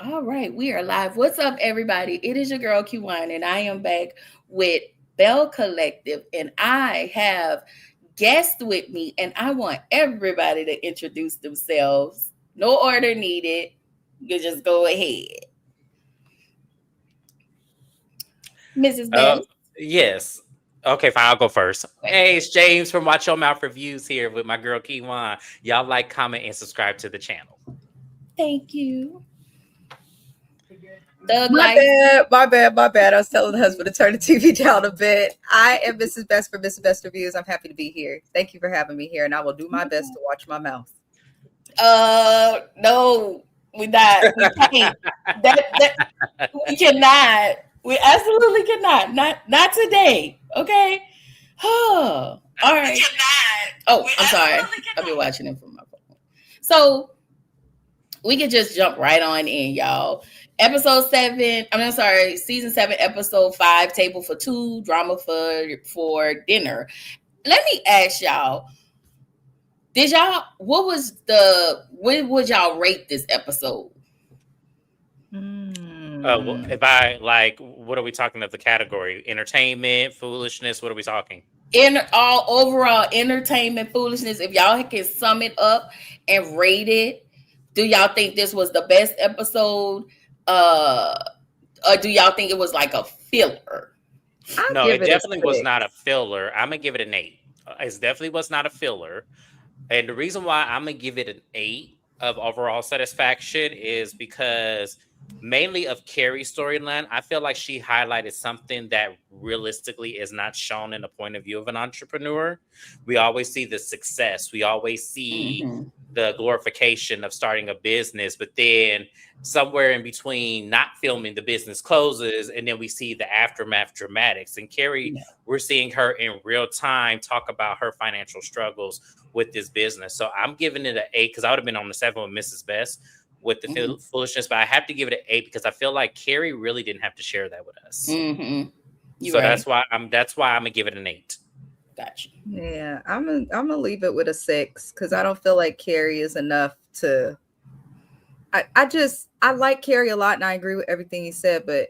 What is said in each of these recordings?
All right, we are live. What's up, everybody? It is your girl Q1, and I am back with Belle Collective, and I have guests with me, and I want everybody to introduce themselves. No order needed. You just go ahead, Mrs. Oh, Bell. yes. Okay, fine. I'll go first. Hey, it's James from Watch Your Mouth Reviews here with my girl Kiwan. Y'all like, comment, and subscribe to the channel. Thank you, Thug My Life. bad, my bad, my bad. I was telling the husband to turn the TV down a bit. I am Mrs. Best for Mrs. Best Reviews. I'm happy to be here. Thank you for having me here, and I will do my best to watch my mouth. No, we not. We can't. That we cannot. We absolutely cannot. Not today. Okay. Oh, all right. Oh, I'm sorry. I've been watching it from my phone. So we can just jump right on in, y'all. Episode 7. I'm sorry, season 7, episode 5. Table for two. Drama for dinner. Let me ask y'all. What would y'all rate this episode? If I like, what are we talking of the category? Entertainment, foolishness. What are we talking? In all overall entertainment foolishness, if y'all can sum it up and rate it, do y'all think this was the best episode? Or do y'all think it was like a filler? No, give it it a definitely was not a 6. filler. I'm gonna give it an 8. It definitely was not a filler. And the reason why I'm gonna give it an 8 of overall satisfaction is because mainly of Carrie's storyline, I feel like she highlighted something that realistically is not shown in the point of view of an entrepreneur. We always see the success, we always see Mm-hmm. the glorification of starting a business, but then somewhere in between not filming, the business closes, and then we see the aftermath dramatics. And Carrie, Yeah. we're seeing her in real time talk about her financial struggles with this business. So I'm giving it an 8 because I would have been on the 7 with Mrs. Best with the Mm-hmm. foolishness, but I have to give it an 8 because I feel like Carrie really didn't have to share that with us. Mm-hmm. You So right. that's why I'm gonna give it an 8. Gotcha. Yeah, I'm gonna leave it with a 6 because I don't feel like Carrie is enough to. I like Carrie a lot, and I agree with everything he said, but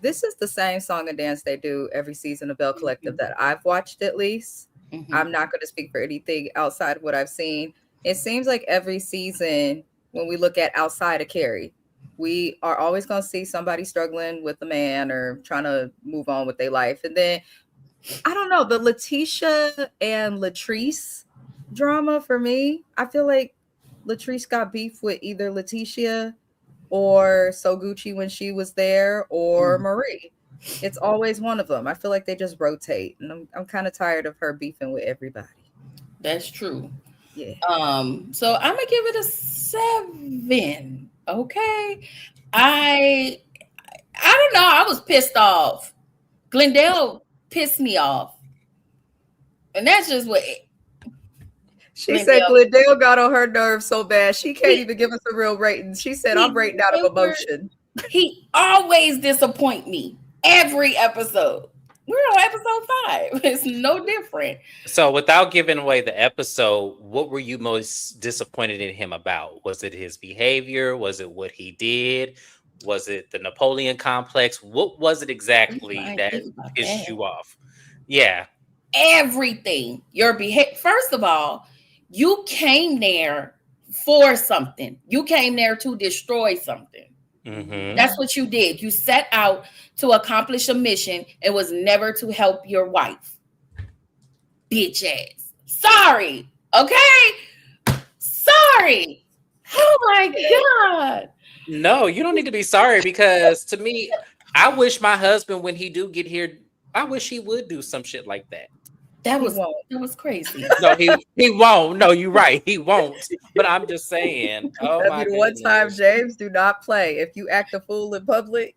this is the same song and dance they do every season of Bell Collective that I've watched at least. Mm-hmm. I'm not going to speak for anything outside of what I've seen. It seems like every season, when we look at outside of Carrie, we are always going to see somebody struggling with a man or trying to move on with their life. And then, I don't know, the Letitia and Latrice drama for me, I feel like Latrice got beef with either Letitia or So Gucci when she was there or Mm-hmm. Marie. It's always one of them. I feel like they just rotate, and I'm kind of tired of her beefing with everybody. That's true. Yeah. So I'm gonna give it a 7. Okay. I I don't know. I was pissed off. Glendale pissed me off. And that's just what She said Glendale Glendale got on her nerves so bad she can't he, even give us a real rating. She said, I'm he rating out of never emotion. he always disappoint me every episode. We're on episode 5. It's no different. So without giving away the episode, what were you most disappointed in him about? Was it his behavior? Was it what he did? Was it the Napoleon complex? What was it It's exactly fine. that It's about pissed that. you off? Yeah. Everything. Your behavior. First of all, you came there for something. You came there to destroy something. Mm-hmm. That's what you did. You set out to accomplish a mission. It was never to help your wife. Bitch ass. Sorry. Okay? Sorry. Oh my God. No, you don't need to be sorry because to me, I wish my husband, when he do get here, I wish he would do some shit like that. That He was won't. that was crazy. No, he won't. No, you're right. He won't. But I'm just saying. Oh That'd my be the one time goodness. James do not play. If you act a fool in public,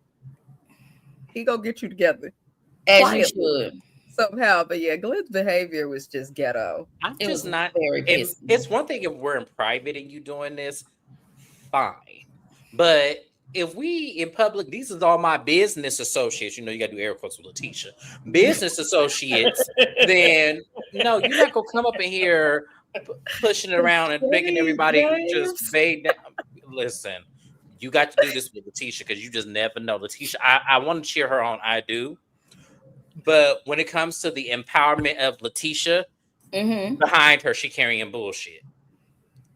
he gonna get you together As you quietly should. somehow. But yeah, Glenn's behavior was just ghetto. I'm It just was not. very If pissy. it's one thing if we're in private and you doing this, fine. But if we in public, these is all my business associates. You know, you got to do air quotes with Letitia. Business associates. Then no, you're not gonna come up in here pushing it around and making Please, everybody just James. fade down. Listen, you got to do this with Letitia because you just never know. Letitia, I want to cheer her on. I do. But when it comes to the empowerment of Letitia, behind her, she carrying bullshit.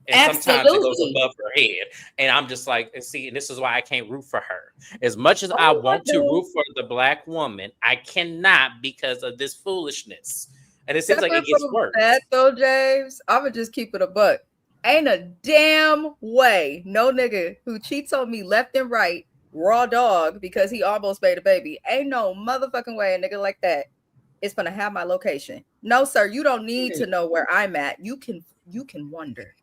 And sometimes it goes Absolutely. above her head. And I'm just like, see, and this is why I can't root for her. As much as I want to root for the Black woman, I cannot because of this foolishness. And it seems like it gets worse. That though, James, I would just keep it a buck. Ain't a damn way no nigga who cheats on me left and right, raw dog, because he almost made a baby. Ain't no motherfucking way a nigga like that is gonna have my location. No, sir, you don't need to know where I'm at. You can wonder.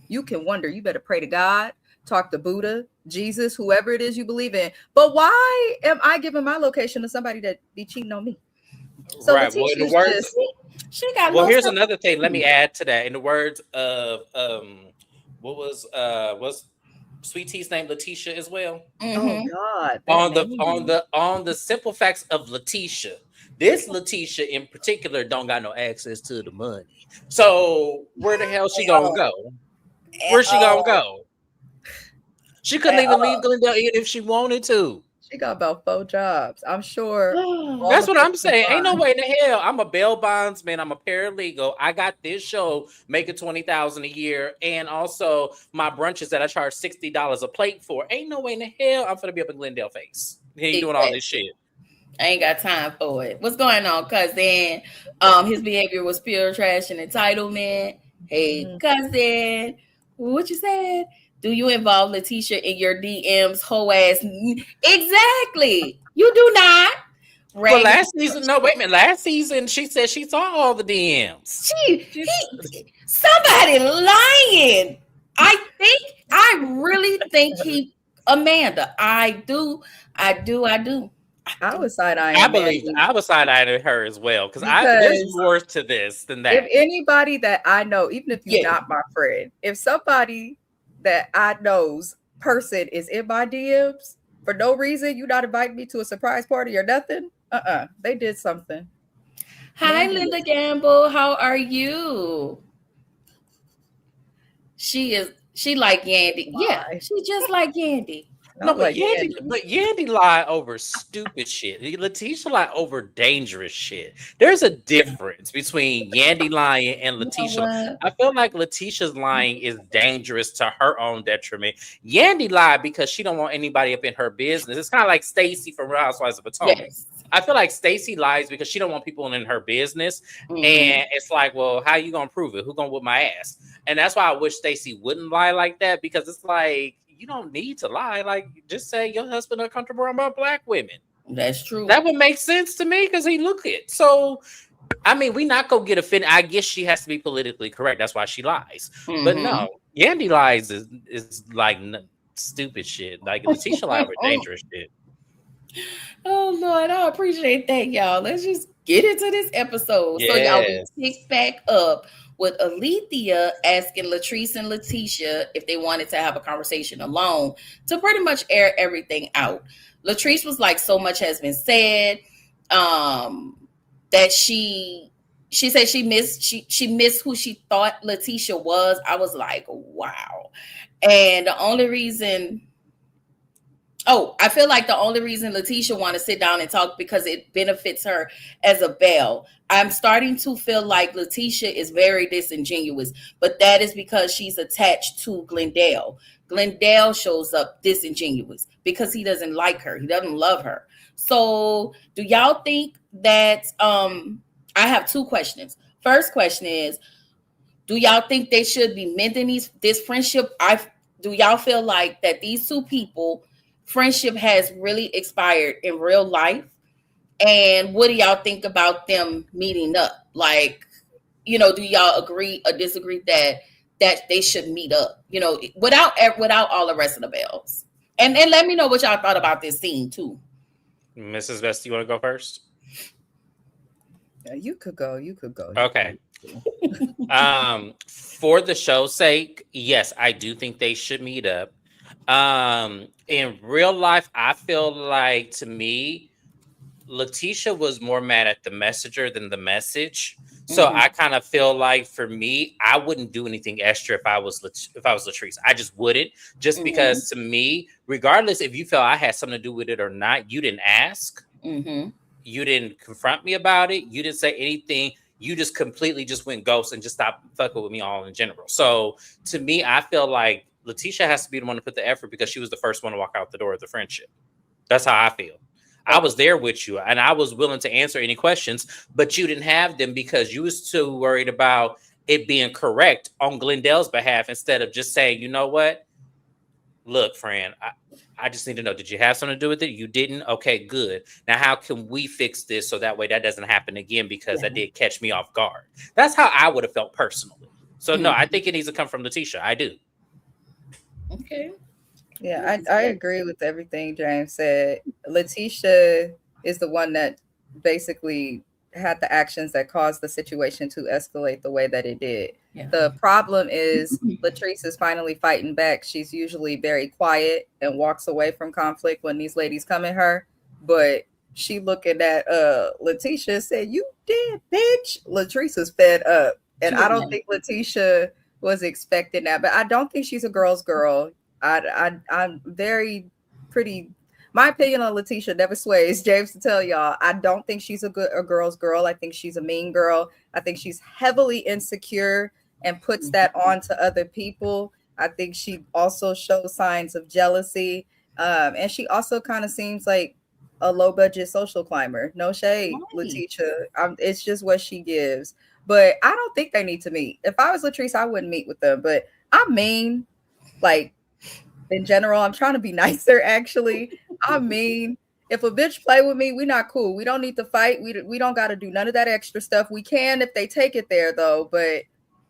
You can wonder. You better pray to God, talk to Buddha, Jesus, whoever it is you believe in. But why am I giving my location to somebody that be cheating on me? So right. Well, in the words, she got. Well, here's another thing. Let me add to that. In the words of what was Sweet Tea's name Letitia as well? Oh God! On the simple facts of Letitia. This Letitia in particular don't got no access to the money. So where the hell she gonna go? Where's she gonna go? She couldn't even leave Glendale if she wanted to. She got about 4 jobs. I'm sure. That's what I'm saying. Ain't no way in the hell. I'm a bail bondsman. I'm a paralegal. I got this show making $20,000 a year, and also my brunches that I charge $60 a plate for. Ain't no way in the hell I'm gonna be up in Glendale face. He ain't doing all this shit. I ain't got time for it. What's going on, cousin? His behavior was pure trash and entitlement. Hey, cousin, what you said? Do you involve Letitia in your DMs, hoe ass? Exactly. You do not. Well, last season, no, wait a minute. Last season, she said she saw all the DMs. Somebody lying. I really think Amanda. I do. I was side-eyeing. I was side-eyeing her as well because there's more to this than that. If anybody that I know, even if you're not my friend, if somebody that I know's person is in my DMs for no reason, you not inviting me to a surprise party or nothing. They did something. Hi, Linda Gamble. How are you? She like Yandy. Why? Yeah, she just like Yandy. No, but Yandy lie over stupid shit. Letitia lie over dangerous shit. There's a difference between Yandy lying and Letitia. I feel like Letitia's lying is dangerous to her own detriment. Yandy lied because she don't want anybody up in her business. It's kind of like Stacey from Real Housewives of Potomac. Yes. I feel like Stacey lies because she don't want people in her business. And it's like, well, how you gonna prove it? Who gonna whip my ass? And that's why I wish Stacey wouldn't lie like that, because it's like, you don't need to lie. Like, just say your husband uncomfortable about Black women. That's true. That would make sense to me because he look it. So, I mean, we not gonna get offended. I guess she has to be politically correct. That's why she lies. But no, Yandy lies is like stupid shit. Like Letitia lies over dangerous shit. Oh Lord, I appreciate that, y'all. Let's just get into this episode. Yes. So y'all pick back up with Alethea asking Latrice and Letitia if they wanted to have a conversation alone to pretty much air everything out. Latrice was like, so much has been said, that she said she missed who she thought Letitia was. I was like, wow. And the only reason, I feel like the only reason Letitia want to sit down and talk because it benefits her as a Belle. I'm starting to feel like Letitia is very disingenuous, but that is because she's attached to Glendale. Glendale shows up disingenuous because he doesn't like her. He doesn't love her. So do y'all think that, I have 2 questions. First question is, do y'all think they should be mending this friendship? Do y'all feel like that these 2 people friendship has really expired in real life? And what do y'all think about them meeting up? Like, do y'all agree or disagree that they should meet up, without all the rest of the Bells? And let me know what y'all thought about this scene too. Mrs. Best, you want to go first? Yeah, you could go. Okay. For the show's sake, yes, I do think they should meet up. In real life, I feel like, to me, Letitia was more mad at the messenger than the message. So I kind of feel like for me, I wouldn't do anything extra if I was Latrice. I just wouldn't, just because to me, regardless if you felt I had something to do with it or not, you didn't ask. You didn't confront me about it. You didn't say anything. You just completely just went ghost and just stopped fucking with me all in general. So to me, I feel like Letitia has to be the one to put the effort because she was the first one to walk out the door of the friendship. That's how I feel. I was there with you and I was willing to answer any questions, but you didn't have them because you was too worried about it being correct on Glendale's behalf instead of just saying, you know what? Look, friend, I just need to know, did you have something to do with it? You didn't? Okay, good. Now, how can we fix this so that way that doesn't happen again because that did catch me off guard? That's how I would have felt personally. So, no, I think it needs to come from Letitia. I do. Okay. Yeah, I agree with everything James said. Letitia is the one that basically had the actions that caused the situation to escalate the way that it did. Yeah. The problem is Latrice is finally fighting back. She's usually very quiet and walks away from conflict when these ladies come at her. But she looking at Letitia and said, "You did, bitch." Latrice is fed up. And I don't think Letitia was expecting that. But I don't think she's a girl's girl. I'm very pretty. My opinion on Letitia never sways. James, to tell y'all, I don't think she's a girl's girl. I think she's a mean girl. I think she's heavily insecure and puts that on to other people. I think she also shows signs of jealousy, and she also kind of seems like a low budget social climber. No shade, Letitia. It's just what she gives. But I don't think they need to meet. If I was Latrice, I wouldn't meet with them. But I mean, like, in general, I'm trying to be nicer, actually. I mean, if a bitch play with me, we not cool. We don't need to fight. We don't got to do none of that extra stuff. We can if they take it there, though. But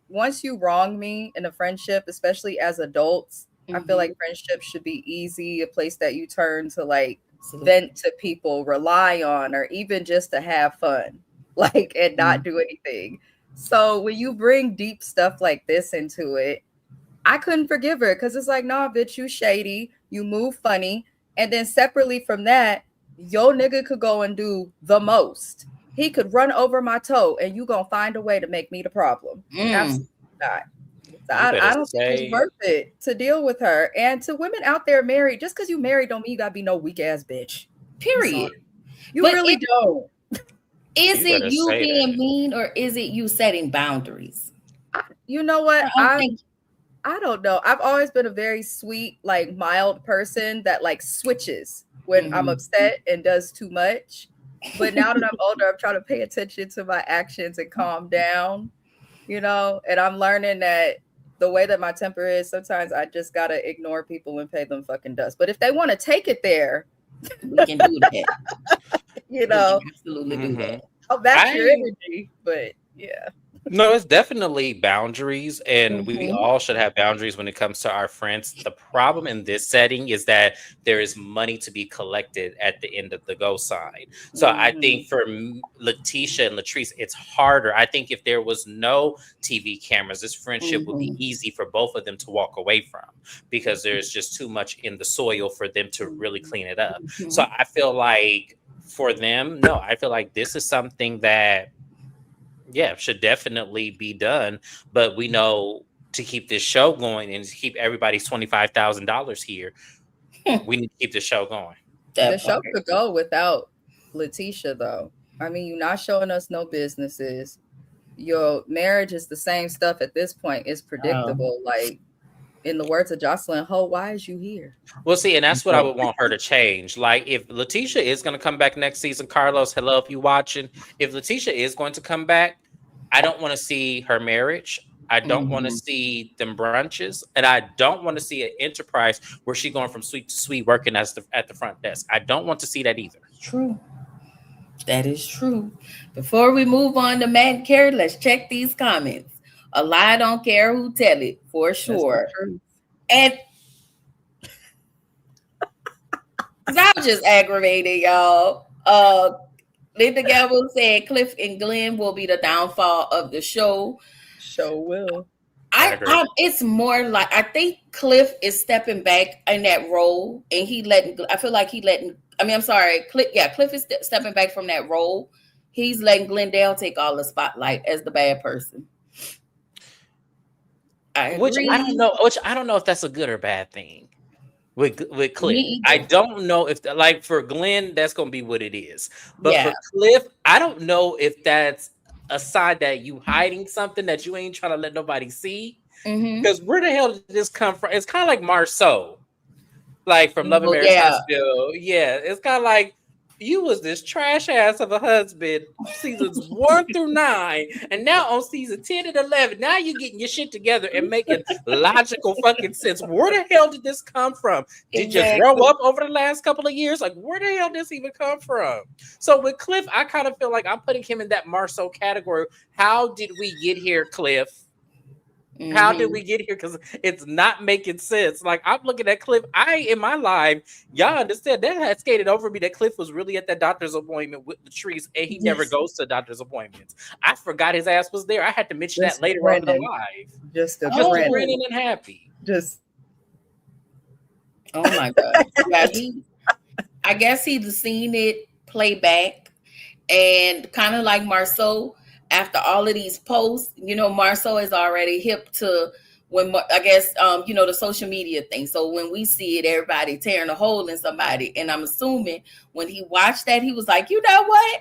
once you wrong me in a friendship, especially as adults, I feel like friendship should be easy, a place that you turn to, like, vent to people, rely on, or even just to have fun, like, and not do anything. So when you bring deep stuff like this into it, I couldn't forgive her because it's like, nah, bitch, you shady, you move funny. And then separately from that, yo nigga could go and do the most. He could run over my toe and you gonna find a way to make me the problem. Absolutely not. I don't think it's worth it to deal with her. And to women out there married, just because you married don't mean you gotta be no weak ass bitch. Period. You really don't. Is it you being mean or is it you setting boundaries? You know what? I don't know. I've always been a very sweet, like, mild person that, like, switches when I'm upset and does too much. But now that I'm older, I'm trying to pay attention to my actions and calm down, you know? And I'm learning that the way that my temper is, sometimes I just got to ignore people and pay them fucking dust. But if they want to take it there, we can do that. You know? We can absolutely do that. I'll match your energy, but yeah. No, it's definitely boundaries, and we all should have boundaries when it comes to our friends. The problem in this setting is that there is money to be collected at the end of the go sign. So I think for Letitia and Latrice, it's harder. I think if there was no TV cameras, this friendship would be easy for both of them to walk away from because there's just too much in the soil for them to really clean it up. So I feel like for them, no, I feel like this is something that should definitely be done. But we know to keep this show going and to keep everybody's $25,000 here, we need to keep the show going. The show could go without Letitia, though. I mean, you're not showing us no businesses. Your marriage is the same stuff at this point. It's predictable. Like, in the words of Jocelyn, ho, why is you here? Well, see, and that's what I would want her to change. Like, if Letitia is going to come back next season, Carlos, hello, if you're watching. If Letitia is going to come back, I don't want to see her marriage. I don't want to see them brunches. And I don't want to see an enterprise where she's going from suite to suite working at the front desk. I don't want to see that either. True. That is true. Before we move on to Matt and Carrie, let's check these comments. A lie don't care who tell it, for sure. And I was just aggravated, y'all. Linda Gamble said Cliff and Glenn will be the downfall of the show. Sure will. It's more like I think Cliff is stepping back in that role, and Cliff is stepping back from that role He's letting Glendale take all the spotlight as the bad person. I agree. Which I don't know if that's a good or bad thing with Cliff. Me I either. don't know if like for Glenn that's gonna be what it is, but Yeah. for Cliff, I don't know if that's a side that you hiding something that you ain't trying to let nobody see. Mm-hmm. Because where the hell did this come from? It's kind of like Marceau, like from Love and Well, Marriage yeah. Huntsville. Yeah, it's kind of like you was this trash ass of a husband seasons 1 through 9, and now on season 10 and 11, now you getting your shit together and making logical fucking sense. Where the hell did this come from? Did you grow Exactly. up over the last couple of years? Like, where the hell did this even come from? So with Cliff, I kind of feel like I'm putting him in that Marceau category. How did we get here, Cliff? How did Mm-hmm. we get here? Because it's not making sense. Like I'm looking at Cliff. In my life, y'all understand that had skated over me that Cliff was really at that doctor's appointment with Latrice, and he never Yes. goes to doctor's appointments. I forgot his ass was there. I had to mention Just that later on in the grinning. live. Just a Just Oh. grinning and happy. Just Oh my God. Yeah, I guess he's seen it play back, and kind of like Marceau, after all of these posts, Marceau is already hip to I guess, the social media thing. So when we see it, everybody tearing a hole in somebody. And I'm assuming when he watched that, he was like, you know what?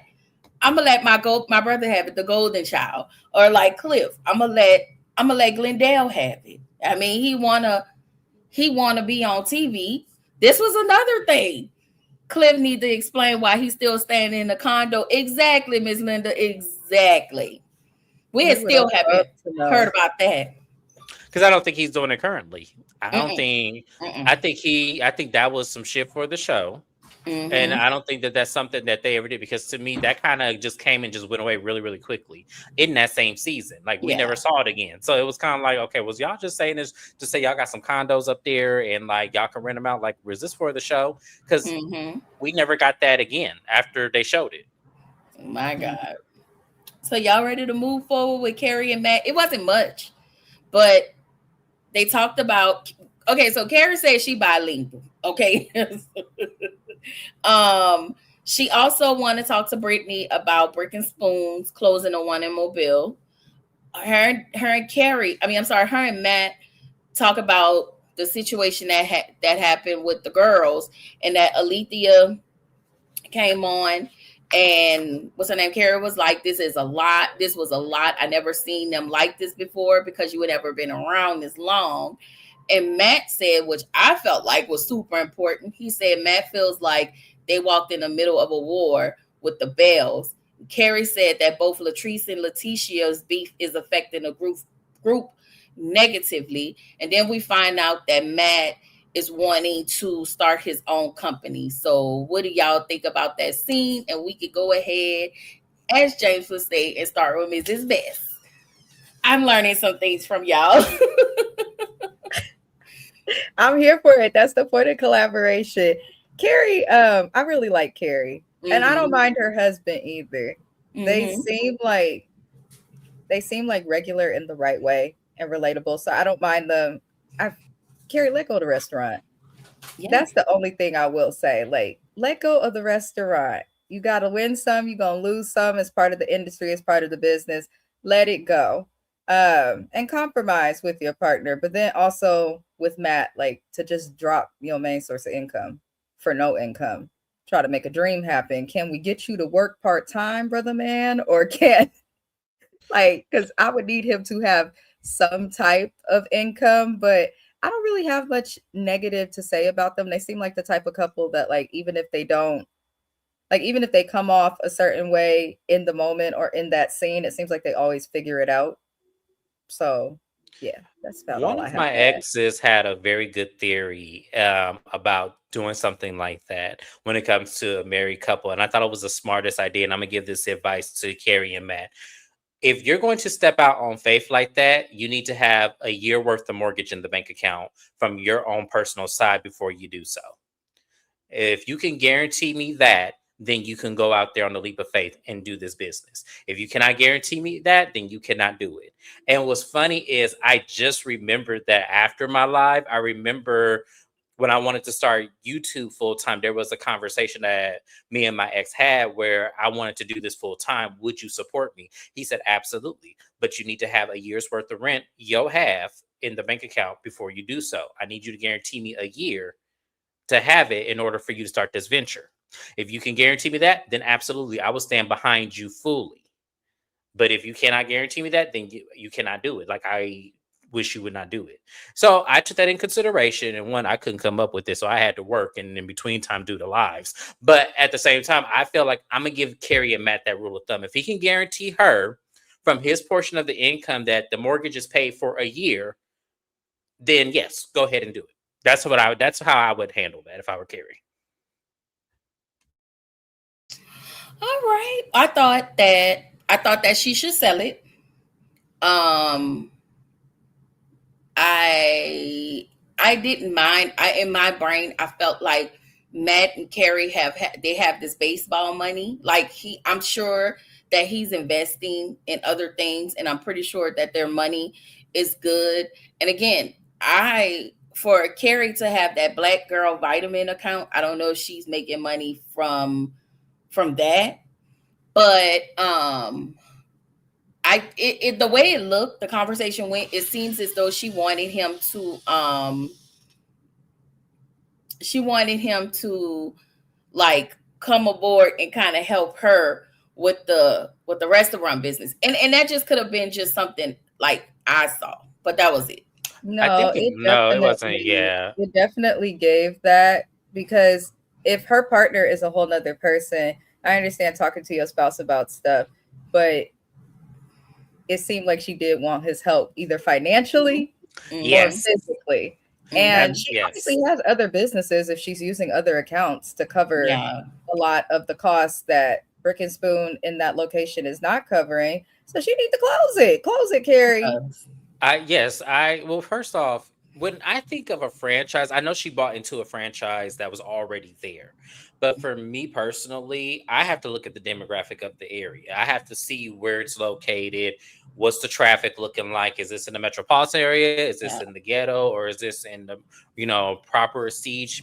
I'm gonna let my brother have it, the golden child. Or like Cliff, I'm gonna let Glendale have it. I mean, he wanna be on TV. This was another thing. Cliff need to explain why he's still staying in the condo. Exactly, Miss Linda. Exactly. We still haven't heard about that. Because I don't think he's doing it currently. I don't Mm-mm. think. Mm-mm. I think that was some shit for the show. Mm-hmm. And I don't think that that's something that they ever did, because to me that kind of just came and just went away really, really quickly in that same season. Like we never saw it again. So it was kind of like, okay, was y'all just saying this to say y'all got some condos up there and like y'all can rent them out? Like, was this for the show? Because we never got that again after they showed it. My God. So y'all ready to move forward with Carrie and Matt? It wasn't much, but they talked about. Okay, so Carrie said she bilingual. Okay. She also wanted to talk to Brittany about Brick and Spoons closing the one in Mobile. Her and Carrie, her and Matt talk about the situation that happened with the girls, and that Alethea came on, and what's her name? Carrie was like, this is a lot. This was a lot. I never seen them like this before because you had never been around this long. And Matt said, which I felt like was super important. He said Matt feels like they walked in the middle of a war with the Bells. Carrie said that both Latrice and Letitia's beef is affecting the group negatively. And then we find out that Matt is wanting to start his own company. So what do y'all think about that scene? And we could go ahead, as James would say, and start with Mrs. Best. I'm learning some things from y'all. I'm here for it. That's the point of collaboration. Carrie, I really like Carrie. And I don't mind her husband either. They seem like regular in the right way and relatable. So I don't mind them. Carrie, let go of the restaurant. Yeah. That's the only thing I will say. Like, let go of the restaurant. You got to win some. You're going to lose some. As part of the industry, as part of the business. Let it go. And compromise with your partner. But then also with Matt, like, to just drop your main source of income for no income. Try to make a dream happen. Can we get you to work part-time, brother man? Or because I would need him to have some type of income, but I don't really have much negative to say about them. They seem like the type of couple that, like, even if they come off a certain way in the moment or in that scene, it seems like they always figure it out. So yeah, that's about all I have. One of my exes had a very good theory about doing something like that when it comes to a married couple. And I thought it was the smartest idea. And I'm going to give this advice to Carrie and Matt. If you're going to step out on faith like that, you need to have a year worth of mortgage in the bank account from your own personal side before you do so. If you can guarantee me that, then you can go out there on the leap of faith and do this business. If you cannot guarantee me that, then you cannot do it. And what's funny is I just remembered that after my live, I remember when I wanted to start YouTube full time, there was a conversation that me and my ex had where I wanted to do this full time. Would you support me? He said, absolutely. But you need to have a year's worth of rent, your half, in the bank account before you do so. I need you to guarantee me a year to have it in order for you to start this venture. If you can guarantee me that, then absolutely, I will stand behind you fully. But if you cannot guarantee me that, then you cannot do it. Like, I wish you would not do it. So I took that in consideration. And one, I couldn't come up with this. So I had to work and in between time do the lives. But at the same time, I feel like I'm going to give Carrie and Matt that rule of thumb. If he can guarantee her from his portion of the income that the mortgage is paid for a year, then yes, go ahead and do it. That's how I would handle that if I were Carrie. All right. I thought that she should sell it. I didn't mind. In my brain, I felt like Matt and Carrie have this baseball money. Like I'm sure that he's investing in other things, and I'm pretty sure that their money is good. And again, for Carrie to have that Black Girl Vitamin account, I don't know if she's making money from that, but the way it looked, the conversation went, it seems as though she wanted him to like come aboard and kind of help her with the restaurant business. And that just could have been just something like I saw, but that was it. No, it wasn't. Yeah, it definitely gave that, because if her partner is a whole nother person, I understand talking to your spouse about stuff, but it seemed like she did want his help either financially or physically. And she obviously has other businesses if she's using other accounts to cover a lot of the costs that Brick and Spoon in that location is not covering. So she needs to close it. Close it, Carrie. Well, first off, when I think of a franchise, I know she bought into a franchise that was already there. But for me personally, I have to look at the demographic of the area. I have to see where it's located. What's the traffic looking like? Is this in the metropolitan area? Is this in the ghetto? Or is this in the, proper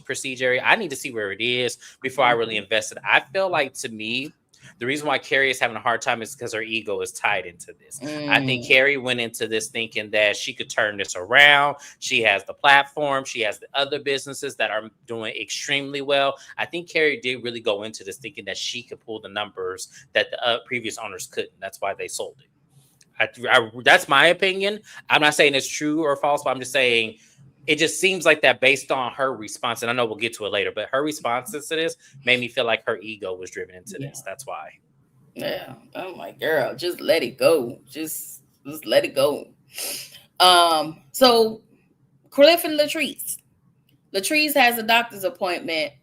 prestige area? I need to see where it is before I really invest it. I feel like, to me, the reason why Carrie is having a hard time is because her ego is tied into this. I think Carrie went into this thinking that she could turn this around. She has the platform. She has the other businesses that are doing extremely well. I think Carrie did really go into this thinking that she could pull the numbers that the previous owners couldn't. That's why they sold it. That's my opinion. I'm not saying it's true or false, but I'm just saying it just seems like that based on her response. And I know we'll get to it later, but her responses to this made me feel like her ego was driven into this. That's why. Yeah. Oh my girl, just let it go. Just let it go. So Cliff and Latrice. Latrice has a doctor's appointment.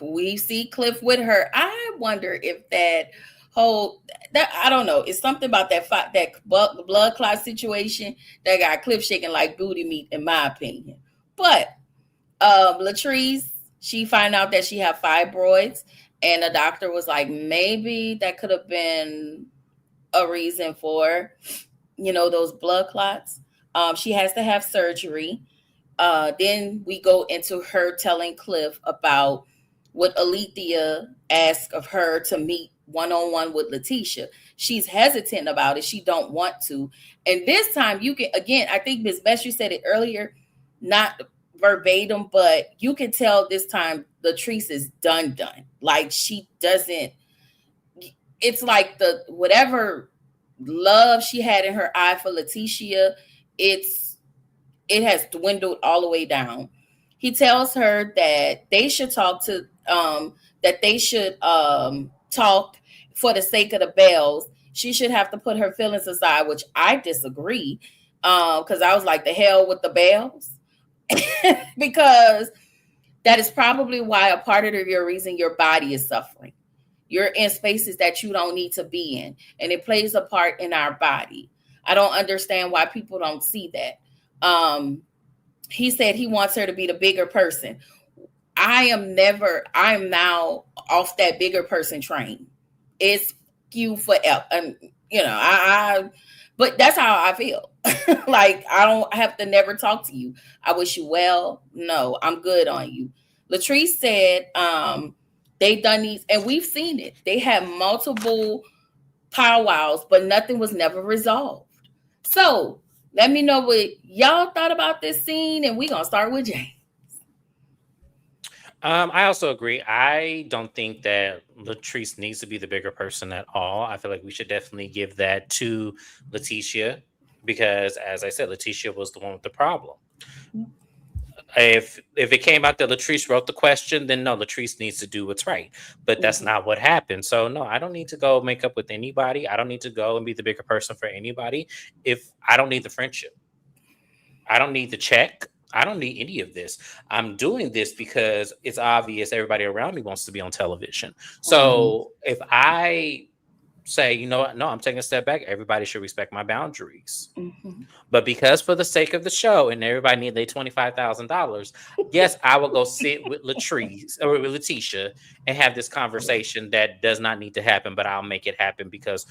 We see Cliff with her. I wonder if that I don't know. It's something about that blood clot situation that got Cliff shaking like booty meat, in my opinion. But Latrice, she find out that she have fibroids, and the doctor was like, maybe that could have been a reason for, those blood clots. She has to have surgery. Then we go into her telling Cliff about what Alethea asked of her to meet one-on-one with Letitia. She's hesitant about it. She don't want to. And this time you can, again, I think Ms. Best, you said it earlier, not verbatim, but you can tell this time Latrice is done. Like she doesn't, it's like the whatever love she had in her eye for Letitia, it has dwindled all the way down. He tells her that they should talk talk for the sake of the Bells. She should have to put her feelings aside, which I disagree. Because I was like, the hell with the Bells. Because that is probably why a part of your reason your body is suffering. You're in spaces that you don't need to be in, and it plays a part in our body. I don't understand why people don't see that. He said he wants her to be the bigger person. I'm now off that bigger person train. It's you forever. But that's how I feel. Like, I don't have to never talk to you. I wish you well. No, I'm good on you. Latrice said, they done these, and we've seen it. They had multiple powwows, but nothing was never resolved. So let me know what y'all thought about this scene, and we're gonna start with Jane. I also agree. I don't think that Latrice needs to be the bigger person at all. I feel like we should definitely give that to Letitia because, as I said, Letitia was the one with the problem. If it came out that Latrice wrote the question, then no, Latrice needs to do what's right. But that's not what happened. So no, I don't need to go make up with anybody. I don't need to go and be the bigger person for anybody. If I don't need the friendship, I don't need the check. I don't need any of this. I'm doing this because it's obvious everybody around me wants to be on television. So if I say, you know what, no, I'm taking a step back, everybody should respect my boundaries. But because for the sake of the show and everybody need their $25,000, yes, I will go sit with Latrice or with Letitia and have this conversation that does not need to happen, but I'll make it happen because,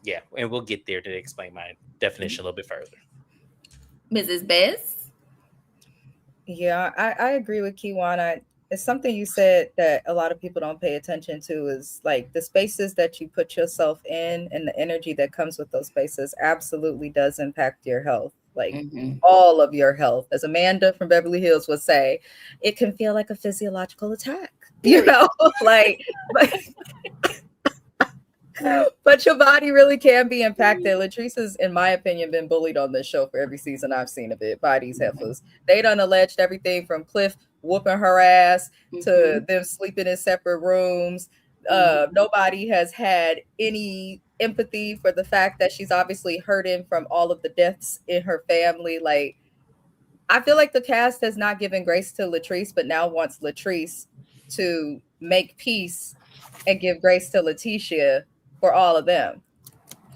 yeah, and we'll get there to explain my definition a little bit further. Mrs. Bess? Yeah, I agree with Kiwana. It's something you said that a lot of people don't pay attention to is like the spaces that you put yourself in and the energy that comes with those spaces absolutely does impact your health. Like all of your health. As Amanda from Beverly Hills would say, it can feel like a physiological attack. You know, like but your body really can be impacted. Latrice has, in my opinion, been bullied on this show for every season I've seen of it by these heifers. They done alleged everything from Cliff whooping her ass to them sleeping in separate rooms. Nobody has had any empathy for the fact that she's obviously hurting from all of the deaths in her family. Like, I feel like the cast has not given grace to Latrice, but now wants Latrice to make peace and give grace to Letitia for all of them.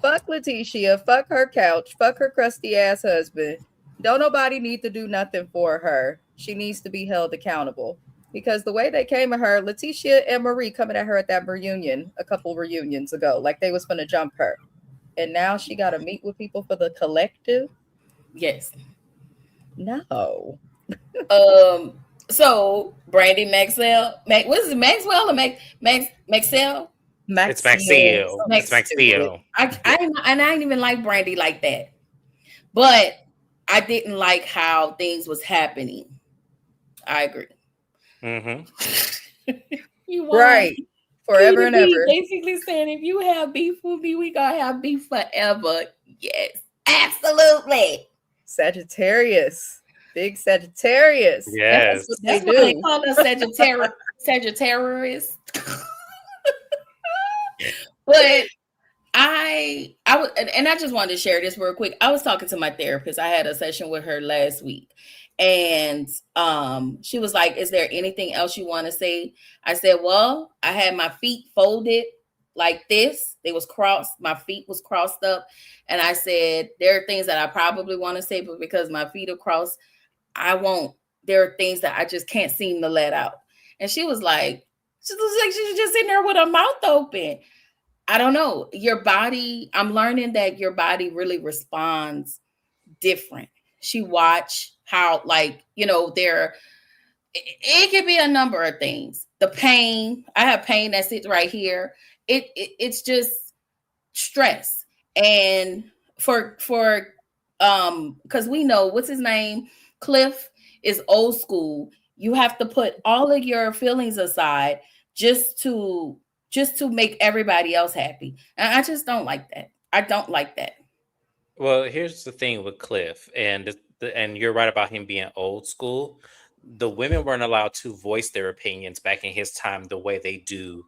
Fuck Letitia, fuck her couch, fuck her crusty ass husband. Don't nobody need to do nothing for her. She needs to be held accountable. Because the way they came at her, Letitia and Marie coming at her at that reunion a couple reunions ago, like they was gonna jump her. And now she gotta meet with people for the collective. Yes. No. So Brandy Maxwell, what is it, Maxwell or Maxwell? It's Maxwell. It's Maxwell. I didn't even like Brandy like that, but I didn't like how things was happening. I agree. You right, forever and ever. Basically saying, if you have beef with me, we gonna have beef forever. Yes, absolutely. Sagittarius. Big Sagittarius. Yes. That's what they call us, Sagittarius. But I was, and I just wanted to share this real quick. I was talking to my therapist. I had a session with her last week, and she was like, "Is there anything else you want to say?" I said, "Well, I had my feet folded like this. They was crossed. My feet was crossed up, and I said there are things that I probably want to say, but because my feet are crossed, I won't. There are things that I just can't seem to let out." And she was like, she was just sitting there with her mouth open. I don't know. Your body, I'm learning that your body really responds different. She watched how, like, you know, it could be a number of things. The pain, I have pain that sits right here. It's just stress. And because we know, what's his name? Cliff is old school. You have to put all of your feelings aside just to make everybody else happy. And I just don't like that. I don't like that. Well, here's the thing with Cliff, and you're right about him being old school. The women weren't allowed to voice their opinions back in his time the way they do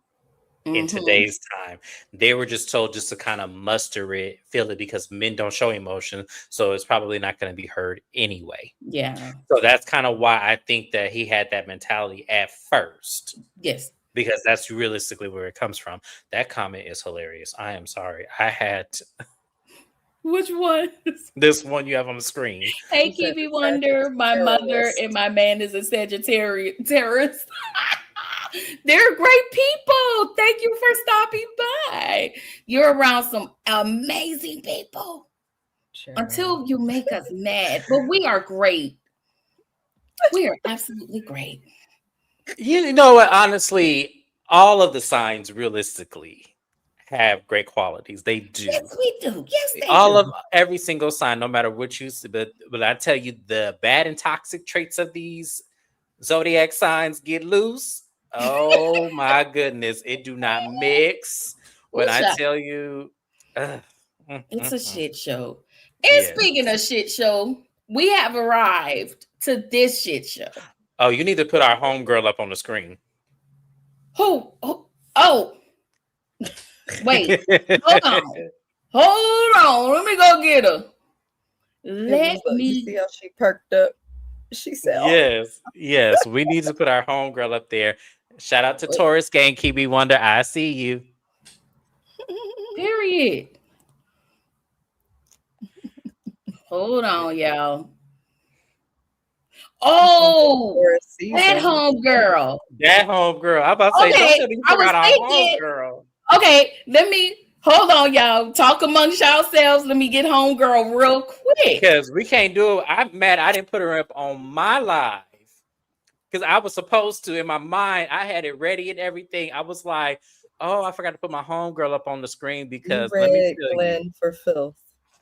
in today's time. They were just told just to kind of muster it, feel it, because men don't show emotion, so it's probably not going to be heard anyway. Yeah. So that's kind of why I think that he had that mentality at first. Yes. Because that's realistically where it comes from. That comment is hilarious. I am sorry. I had... Which one? This one you have on the screen. Hey, Kiwi Wonder, my mother and my man is a Sagittarius terrorist. They're great people. Thank you for stopping by. You're around some amazing people. until you make us mad. But we are great. We are absolutely great. You know what? Honestly, all of the signs realistically have great qualities. They do. Yes, we do. Yes, they All of do. every single sign, no matter what you see. But I tell you, the bad and toxic traits of these zodiac signs get loose. Oh my goodness, it do not mix. When I What's tell you, It's a shit show. And yes. speaking of shit show, we have arrived to this shit show. Oh, you need to put our homegirl up on the screen. Who? Oh, wait. Hold on. Hold on. Let me go get her. Let You me. see how she perked up? She said, Yes. We need to put our homegirl up there. Shout out to Taurus Gang, Kiwi Wonder. I see you. Period. Hold on, y'all. Oh, that homegirl. That homegirl. I'm about to say, don't tell me you forgot our homegirl. Okay, let me hold on, y'all. Talk amongst yourselves. Let me get homegirl real quick. Because we can't do it. I'm mad I didn't put her up on my live. Because I was supposed to, in my mind, I had it ready and everything. I was like, oh, I forgot to put my homegirl up on the screen because let me tell Glenn for filth.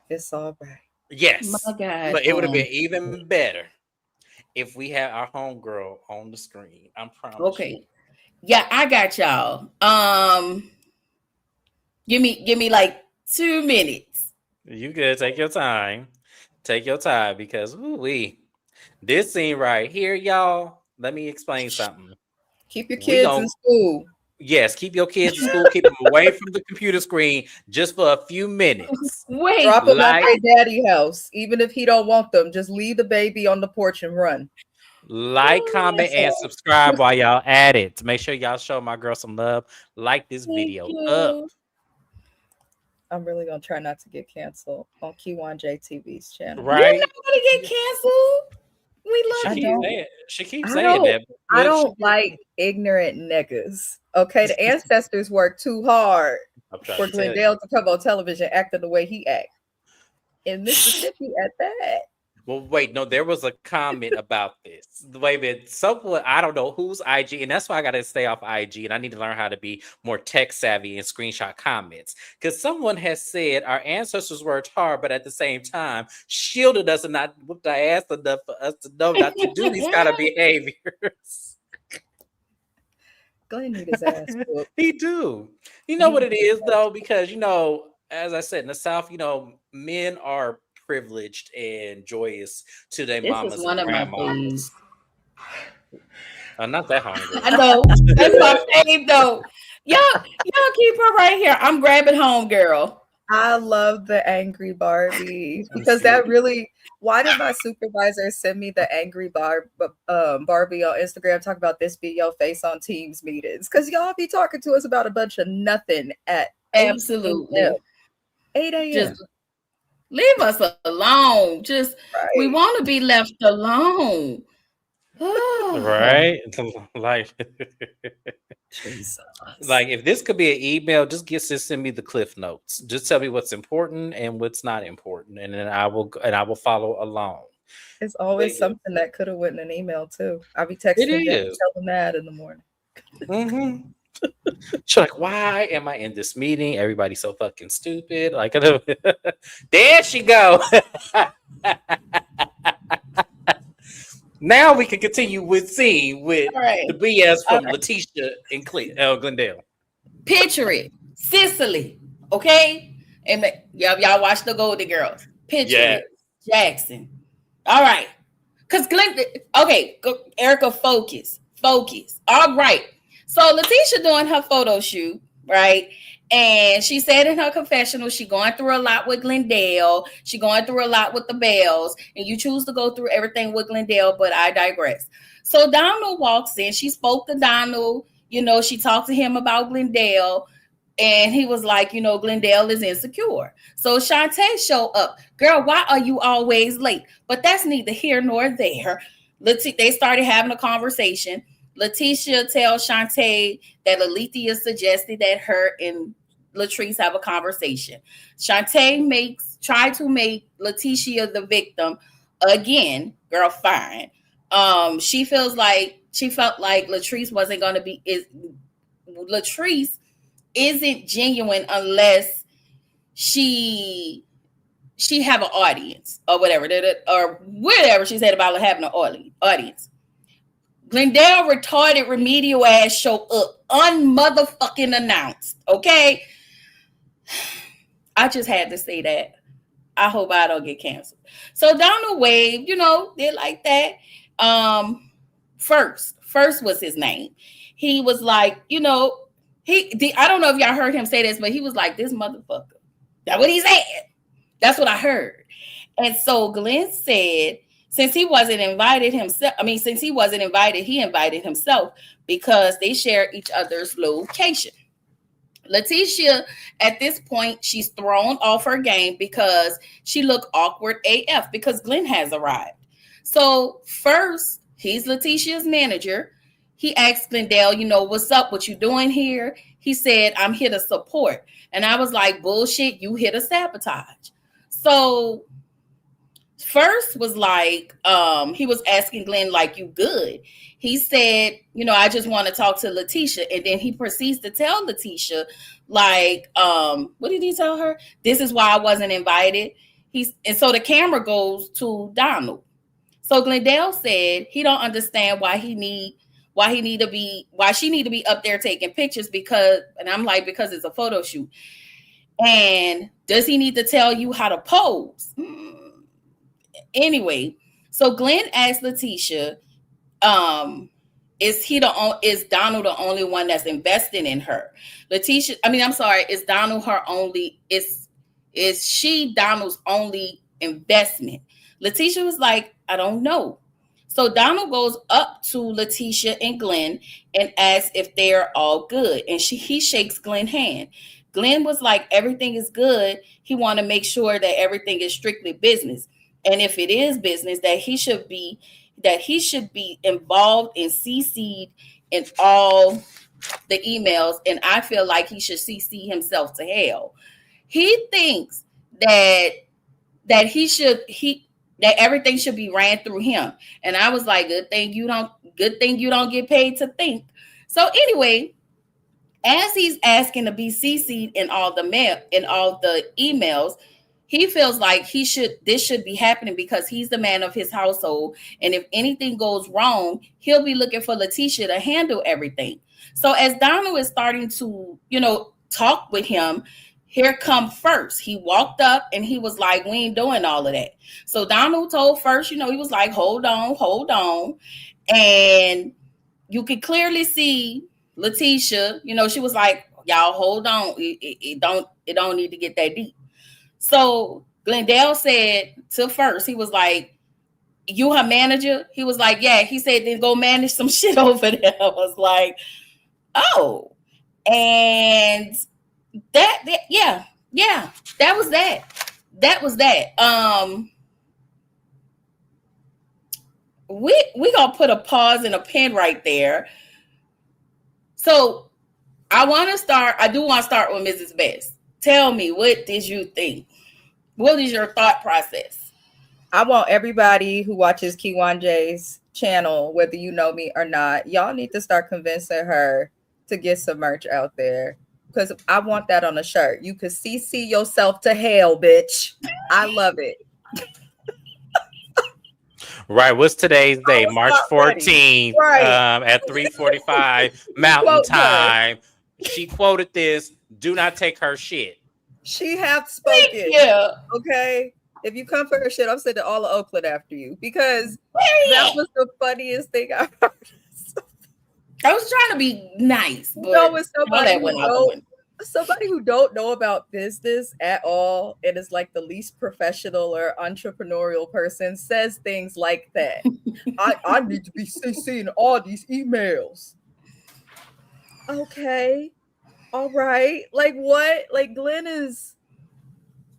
It's all right. Yes. My God. But it would have been even better if we had our homegirl on the screen. I'm proud. Okay. Yeah, I got y'all. Give me like 2 minutes. You good. Take your time. Take your time because this scene right here, y'all. Let me explain something. Keep your kids in school. Yes, keep your kids in school. Keep them away from the computer screen just for a few minutes. Wait, drop them at their daddy house, even if he don't want them. Just leave the baby on the porch and run. Like, comment, and subscribe while y'all at it. Make sure y'all show my girl some love. Like this video up. I'm really gonna try not to get canceled on Kiwan JTV's channel. Right? You're not gonna get canceled. We love you. She keeps saying that. I don't like ignorant niggas. Okay, the ancestors work too hard for Glendale to come on television acting the way he act in Mississippi at that. Well, wait, no, there was a comment about this. Wait a minute, someone, I don't know whose IG, and that's why I got to stay off IG, and I need to learn how to be more tech savvy and screenshot comments. Because someone has said our ancestors worked hard, but at the same time, shielded us and not whooped our ass enough for us to know not to do these kind of behaviors. Glenn need his ass whooped. He do. You know what it is, though? Because, as I said, in the South, men are privileged and joyous to their mamas and grandmas. Not that hungry. I know. That's my fave though. Y'all keep her right here. I'm grabbing home, girl. I love the angry Barbie because that really. Why did my supervisor send me the angry Barbie on Instagram? Talk about this be your face on Teams meetings because y'all be talking to us about a bunch of nothing at absolutely 8 a.m. Just leave us alone. Just we want to be left alone. Right? Like, like if this could be an email, just send me the cliff notes. Just tell me what's important and what's not important, and then I will follow along. It's always something that could have went in an email too. I'll be texting them, tell them that in the morning. Mm-hmm. She's like, why am I in this meeting? Everybody's so fucking stupid. Like, there she go. Now we can continue with the BS from Letitia and Glendale. Picture it, Sicily, okay? And y'all watch the Golden Girls. Picture it, Jackson. All right, because Erica, focus. All right. So Letitia doing her photo shoot, right? And she said in her confessional, she going through a lot with Glendale. She going through a lot with the Bells. And you choose to go through everything with Glendale, but I digress. So Donald walks in. She spoke to Donald. She talked to him about Glendale. And he was like, Glendale is insecure. So Shantae showed up. Girl, why are you always late? But that's neither here nor there. They started having a conversation. Letitia tells Shantae that Alethea suggested that her and Latrice have a conversation. Shantae try to make Letitia the victim again. Girl, fine. She felt like Latrice wasn't going to be. Latrice isn't genuine unless she have an audience or whatever she said about having an audience. Glendale retarded remedial ass show up unmotherfucking announced. Okay, I just had to say that. I hope I don't get canceled. So Donald Wave, did like that. First was his name. He was like, I don't know if y'all heard him say this, but he was like, this motherfucker. That's what he said. That's what I heard. And so Glenn said, since he wasn't invited, he invited himself because they share each other's location. Letitia, at this point, she's thrown off her game because she looked awkward AF because Glenn has arrived. So first, he's Letitia's manager. He asked Glendale, what's up? What you doing here? He said, I'm here to support. And I was like, bullshit, you here to sabotage. So first was like, he was asking Glenn, like, you good? He said, I just want to talk to Letitia. And then he proceeds to tell Letitia, like, what did he tell her? This is why I wasn't invited. And so the camera goes to Donald. So Glendale said he don't understand why she need to be up there taking pictures because it's a photo shoot. And does he need to tell you how to pose? Anyway, so Glenn asked Letitia, is Donald the only one that's investing in her? Is Donald is she Donald's only investment? Letitia was like, I don't know. So Donald goes up to Letitia and Glenn and asks if they're all good. And he shakes Glenn's hand. Glenn was like, everything is good. He want to make sure that everything is strictly business. And if it is business, that he should be involved and CC'd in all the emails. And I feel like he should CC himself to hell. He thinks that everything should be ran through him. And I was like, good thing you don't get paid to think. So anyway, as he's asking to be CC'd in all the emails, he feels like this should be happening because he's the man of his household. And if anything goes wrong, he'll be looking for Letitia to handle everything. So as Donald is starting to, talk with him, here come First. He walked up and he was like, we ain't doing all of that. So Donald told First, he was like, hold on. And you could clearly see Letitia, she was like, y'all hold on. It don't need to get that deep. So Glendale said to First, he was like, you her manager? He was like, yeah. He said, then go manage some shit over there. I was like, oh. And that was that. We gonna put a pause and a pin right there. So I do want to start with Mrs. Best. Tell me, what did you think? What is your thought process? I want everybody who watches Kiwanje's channel, whether you know me or not, y'all need to start convincing her to get some merch out there. Because I want that on a shirt. You could CC yourself to hell, bitch. I love it. Right. What's today's day? March 14th at 3:45 Mountain Time. She quoted this. Do not take her shit. She have spoken. Yeah. Okay. If you come for her shit, I'm sending all of Oakland after you because that was the funniest thing I've heard. I was trying to be nice. But it's somebody who don't know about business at all and is like the least professional or entrepreneurial person says things like that. I need to be CCing all these emails. Okay. All right. Like what? Like Glenn is...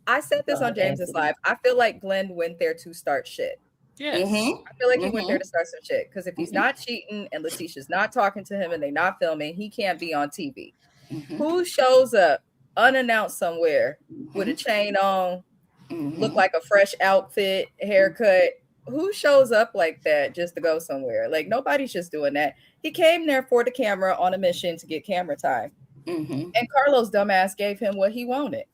I said this on James's live. I feel like Glenn went there to start shit. Yes. I feel like he went there to start some shit. Because if he's not cheating and Letitia's not talking to him and they're not filming, he can't be on TV. Who shows up unannounced somewhere with a chain on, look like a fresh outfit, haircut. Who shows up like that just to go somewhere? Like, nobody's just doing that. He came there for the camera on a mission to get camera time. And Carlos dumbass gave him what he wanted.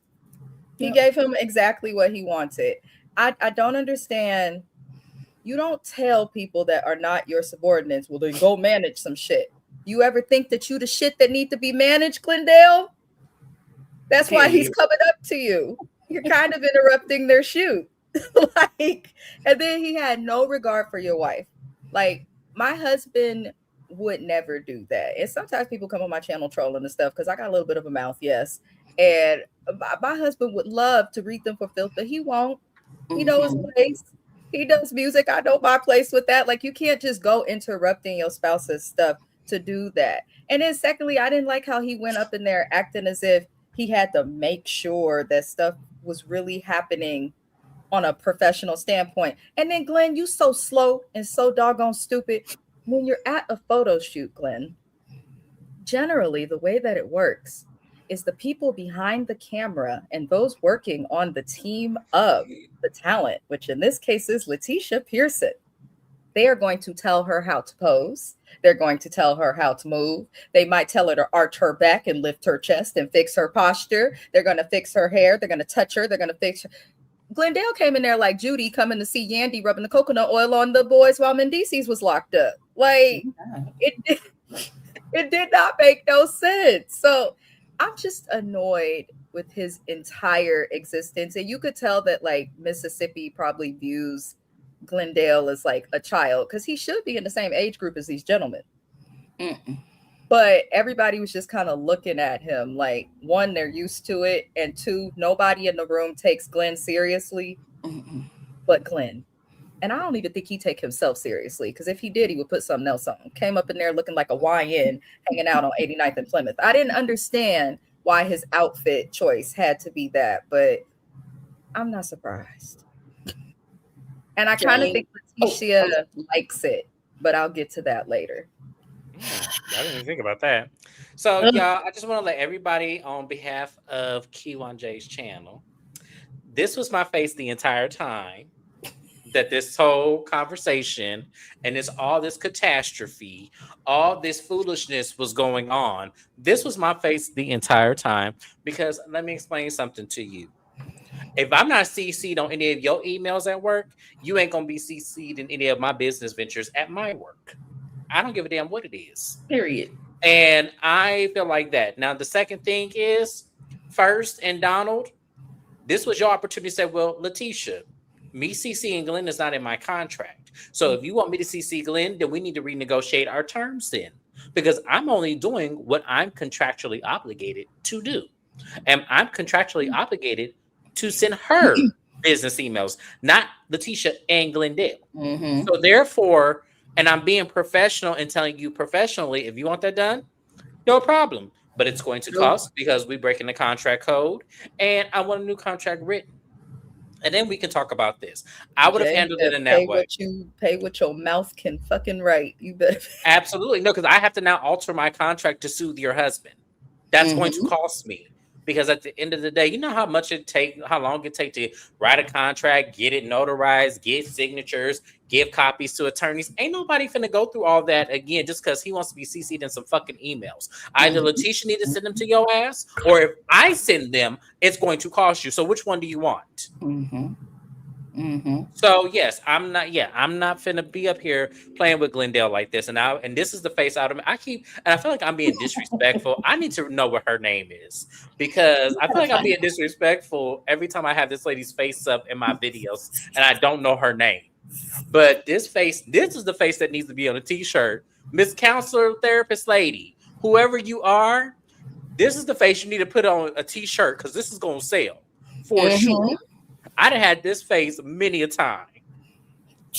He gave him exactly what he wanted. I don't understand. You don't tell people that are not your subordinates, well, then go manage some shit. You ever think that you the shit that need to be managed, Glendale? That's why he's coming up to you. You're kind of interrupting their shoot. Like, and then he had no regard for your wife. Like, my husband would never do that. And sometimes people come on my channel trolling and stuff because I got a little bit of a mouth, yes. And my husband would love to read them for filth, but he won't. He knows his place. He does music. I know my place with that. Like, you can't just go interrupting your spouse's stuff to do that. And then secondly, I didn't like how he went up in there acting as if he had to make sure that stuff was really happening on a professional standpoint. And then, Glenn, you so slow and so doggone stupid. When you're at a photo shoot, Glenn, generally the way that it works is the people behind the camera and those working on the team of the talent, which in this case is Letitia Pearson, they are going to tell her how to pose. They're going to tell her how to move. They might tell her to arch her back and lift her chest and fix her posture. They're going to fix her hair. They're going to touch her. They're going to fix her. Glendale came in there like Judy coming to see Yandy rubbing the coconut oil on the boys while Mendices was locked up. Like, it did not make no sense. So I'm just annoyed with his entire existence. And you could tell that, like, Mississippi probably views Glendale as like a child because he should be in the same age group as these gentlemen. But everybody was just kind of looking at him like, one, they're used to it, and two, nobody in the room takes Glenn seriously but Glenn. And I don't even think he take himself seriously, because if he did, he would put something else on. Came up in there looking like a YN hanging out on 89th and Plymouth. I didn't understand why his outfit choice had to be that, but I'm not surprised. And I kind of think Letitia likes it, but I'll get to that later. I didn't even think about that. So, y'all, I just want to let everybody, on behalf of Kiwan J's channel, this was my face the entire time that this whole conversation and all this catastrophe, all this foolishness was going on. This was my face the entire time, because let me explain something to you. If I'm not CC'd on any of your emails at work, you ain't going to be CC'd in any of my business ventures at my work. I don't give a damn what it is. Period. And I feel like that. Now, the second thing is, First and Donald, this was your opportunity to say, well, Letitia, me CCing Glenn is not in my contract. So if you want me to CC Glenn, then we need to renegotiate our terms then. Because I'm only doing what I'm contractually obligated to do. And I'm contractually obligated to send her business emails, not Letitia and Glendale. So therefore, and I'm being professional and telling you professionally, if you want that done, no problem. But it's going to cost, because we're breaking the contract code, and I want a new contract written. And then we can talk about this. I would have handled it in that way. Pay what your mouth can fucking write. You better. Absolutely. No, because I have to now alter my contract to soothe your husband. That's going to cost me. Because at the end of the day, you know how long it takes to write a contract, get it notarized, get signatures, give copies to attorneys. Ain't nobody finna go through all that again just because he wants to be CC'd in some fucking emails. Either Letitia need to send them to your ass, or if I send them, it's going to cost you. So which one do you want? So yes, I'm not finna be up here playing with Glendale like this. And this is the face out of me. I feel like I'm being disrespectful. I need to know what her name is, because I feel like I'm being disrespectful every time I have this lady's face up in my videos and I don't know her name. But this is the face that needs to be on a t-shirt. Miss Counselor Therapist Lady, whoever you are, this is the face you need to put on a t-shirt, because this is gonna sell for sure. I'd have had this face many a time.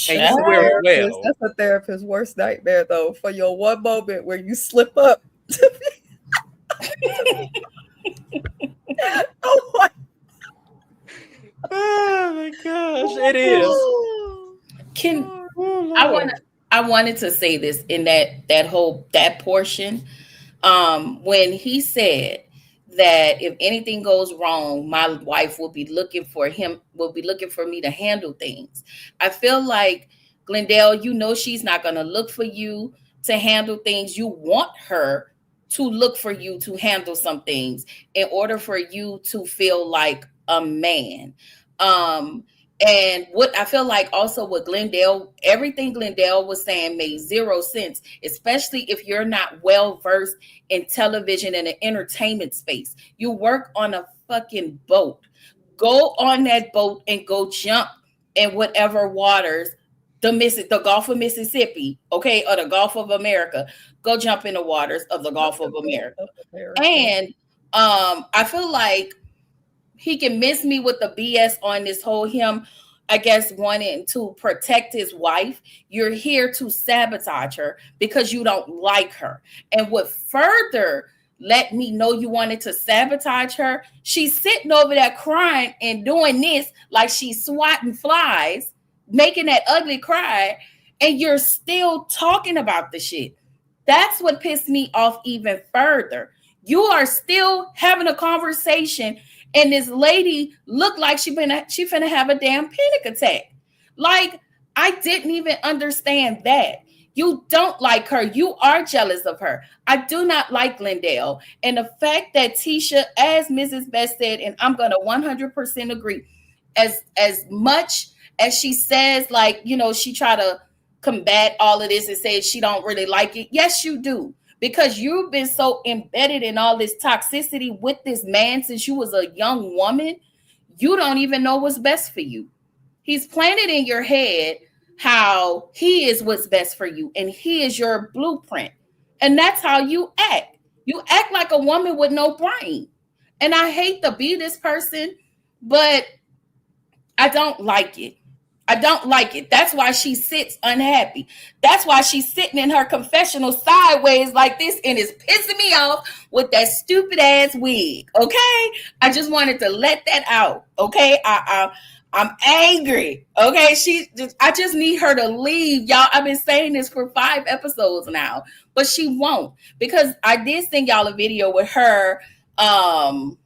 And you wear it well. That's a therapist's worst nightmare, though, for your one moment where you slip up. Oh my gosh, it is. I wanted to say this in that portion, when he said that if anything goes wrong, my wife will be looking for me to handle things. I feel like Glendale, she's not going to look for you to handle things. You want her to look for you to handle some things in order for you to feel like a man. And what I feel like also with Glendale, everything Glendale was saying made zero sense, especially if you're not well versed in television and the entertainment space. You work on a fucking boat. Go on that boat and go jump in whatever waters, the Gulf of Mississippi, okay, or the Gulf of America. Go jump in the waters of the Gulf of America. And I feel like he can miss me with the BS on this whole him, I guess, wanting to protect his wife. You're here to sabotage her because you don't like her. And what further let me know you wanted to sabotage her, she's sitting over there crying and doing this like she's swatting flies, making that ugly cry, and you're still talking about the shit. That's what pissed me off even further. You are still having a conversation, and this lady looked like she finna have a damn panic attack. Like, I didn't even understand that. You don't like her. You are jealous of her. I do not like Glendale. And the fact that Tisha, as Mrs. Best said, and I'm going to 100% agree, as much as she says, like, she try to combat all of this and say she don't really like it. Yes, you do. Because you've been so embedded in all this toxicity with this man since you was a young woman, you don't even know what's best for you. He's planted in your head how he is what's best for you, and he is your blueprint. And that's how you act. You act like a woman with no brain. And I hate to be this person, but I don't like it. I don't like it. That's why she sits unhappy. That's why she's sitting in her confessional sideways like this and is pissing me off with that stupid ass wig. Okay? I just wanted to let that out. Okay? I'm angry. Okay? I just need her to leave. Y'all, I've been saying this for 5 episodes now, but she won't, because I did send y'all a video with her on,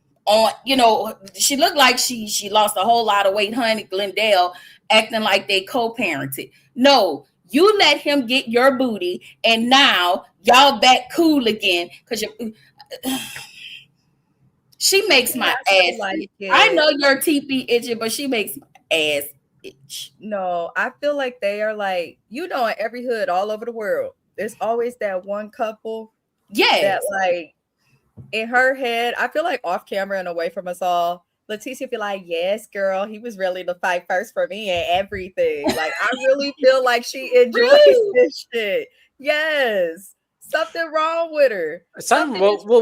she looked like she lost a whole lot of weight, honey. Glendale acting like they co-parented. No, you let him get your booty, and now y'all back cool again because she makes my ass like itch. I know your TP itching, but she makes my ass itch. No, I feel like they are like, in every hood all over the world, there's always that one couple. Yes. That, like, in her head, I feel like off camera and away from us all, Leticia be like, yes, girl, he was ready to fight first for me and everything. Like, I really feel like she enjoys this shit. Yes. Something wrong with her.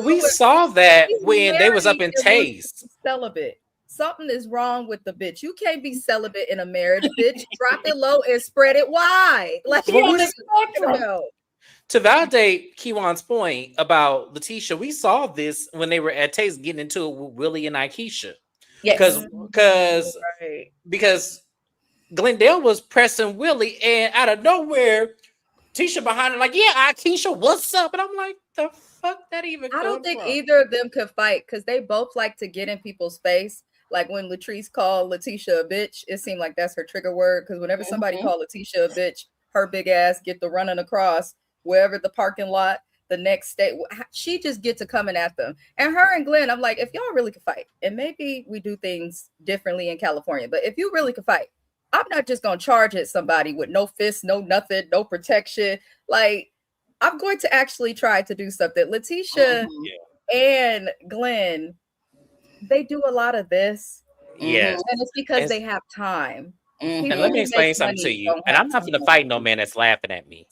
We saw that when they was up in Taste. Celibate. Something is wrong with the bitch. You can't be celibate in a marriage, bitch. Drop it low and spread it wide. Like, to validate Kiwan's point about Leticia, we saw this when they were at Taste getting into it with Willie and Aikisha. Yes. Because Glendale was pressing Willie, and out of nowhere, Tisha behind her, like, yeah, Aikisha, what's up? And I'm like, the fuck that even I don't think either of them could fight because they both like to get in people's face. Like when Latrice called Leticia a bitch, it seemed like that's her trigger word. Because whenever somebody called Leticia a bitch, her big ass get to running across wherever the parking lot, the next state, she just gets to coming at them. And her and Glenn, I'm like, if y'all really could fight, and maybe we do things differently in California, but if you really could fight, I'm not just going to charge at somebody with no fist, no nothing, no protection. Like, I'm going to actually try to do something. Leticia and Glenn, they do a lot of this. Yes. And it's because they have time. And let me explain something to you. And I'm not going to fight no man that's laughing at me.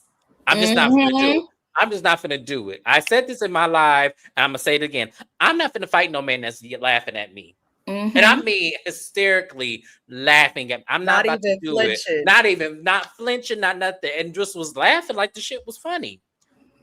I'm just not going to do it. I'm just not going to do it. I said this in my live, and I'm going to say it again. I'm not going to fight no man that's laughing at me. And I mean hysterically laughing at me. I'm not about to do flinching. Not flinching, not nothing. And just was laughing like the shit was funny.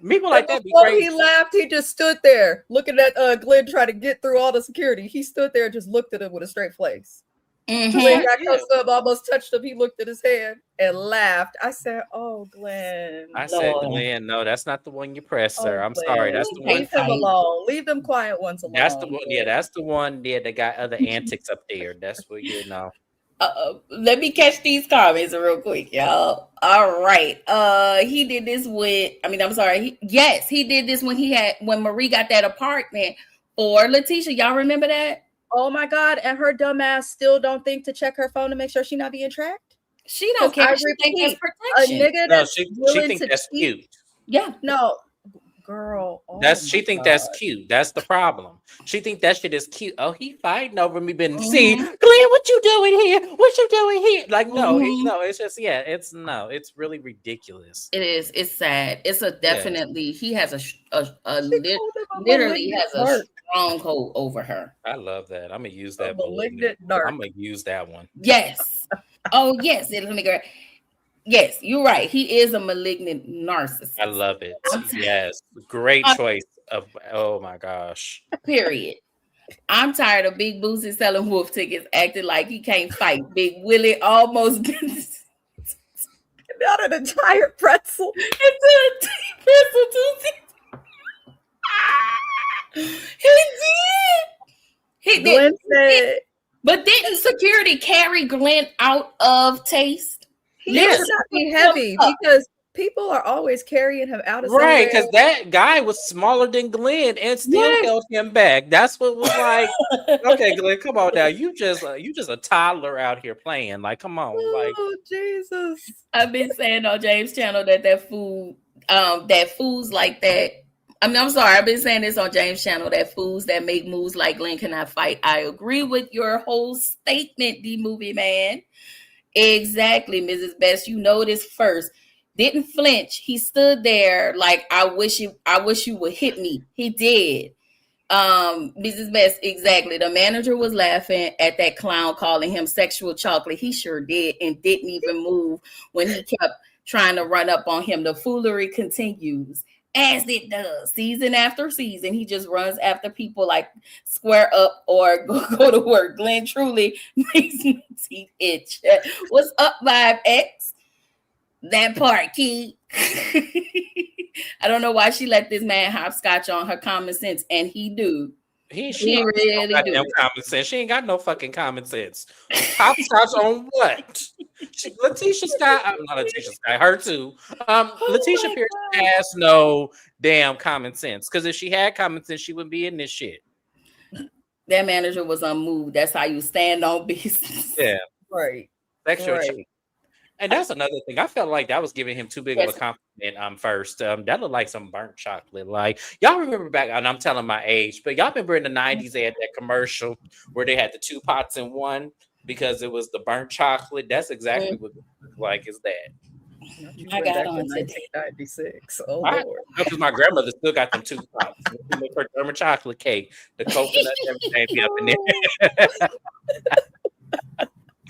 People like that be crazy. He laughed, he just stood there looking at Glenn trying to get through all the security. He stood there and just looked at him with a straight face. Glenn Mhm. got close up, almost touched him. He looked at his hand and laughed. I said, "Oh, Glenn. I said, Lord. Glenn, no, that's not the one you press, sir. Oh, I'm sorry. Glenn. That's the one. Leave him alone. Leave them quiet ones That's the alone. one. Yeah, that's the one. Yeah, that got other antics up there. That's what you know. Let me catch these comments real quick, y'all. All right. He did this with. I mean, I'm sorry. He did this when Marie got that apartment for Letitia. Y'all remember that? Oh my God. And her dumbass still don't think to check her phone to make sure she's not being tracked. She don't care. I She think that's repeat, a protection. nigga No, that's she willing thinks to that's cheat. cute. Yeah. No, girl. Oh She my think God. that's cute. That's the problem. She think that shit is cute. Oh, he fighting over me. Been Mhm. see, Glenn, what you doing here? What you doing here? Like, no, Mhm. no. It's just it's really ridiculous. It is. It's sad. It's a Yeah. definitely. He has a She called him a literally malignant has a narc. stronghold over her. I love that. I'm gonna use A that malignant I'm narc. gonna use that one. Yes. Oh yes. Let me go. Yes, you're right. He is a malignant narcissist. I love it. I'm t- Yes, great choice of. Oh my gosh. Period. I'm tired of Big Boosie selling wolf tickets, acting like he can't fight. Big Willie almost Not an entire pretzel. into the pretzel He did. He Glenn did. said But didn't security carry Glenn out of Taste? he Yes. should not be heavy because people are always carrying him out of Right, somewhere. because that guy was smaller than Glenn and still Yes. held him back. That's what was like. Okay, Glenn, come on now. You just a toddler out here playing. Like, come on. Like, Oh Jesus. I've been saying on James' channel that foods like that. I mean, I'm sorry, I've been saying this on James' channel that foods that make moves like Glenn cannot fight. I agree with your whole statement, D movie man. Exactly, Mrs. Best. You know this first. Didn't flinch. He stood there like I wish you would hit me. He did. Mrs. Best, exactly. The manager was laughing at that clown calling him sexual chocolate. He sure did and didn't even move when he kept trying to run up on him. The foolery continues as it does season after season. He just runs after people like square up or go to work. Glenn truly makes me teeth itch. What's up, Vibe X? That part, Key. I don't know why she let this man hopscotch on her common sense, and he do. she really got do. no common sense. She ain't got no fucking common sense. Hopscotch on what? Letitia Scott, I'm not Letitia Scott, her too. Letitia my Pierce God. has no damn common sense. Because if she had common sense, she wouldn't be in this shit. That manager was unmoved. That's how you stand on business. Yeah, Right. sexual Right. cheat. And that's another thing. I felt like that was giving him too big of a compliment. First, that looked like some burnt chocolate. Like y'all remember back, and I'm telling my age, but y'all remember in the '90s they had that commercial where they had the 2 pots in one because it was the burnt chocolate. That's exactly what it looked like. Is that? You I went got back to on today. 1996. Oh I Lord. because my grandmother still got them 2 pots. She make her German chocolate cake, the coconut, everything be up in there.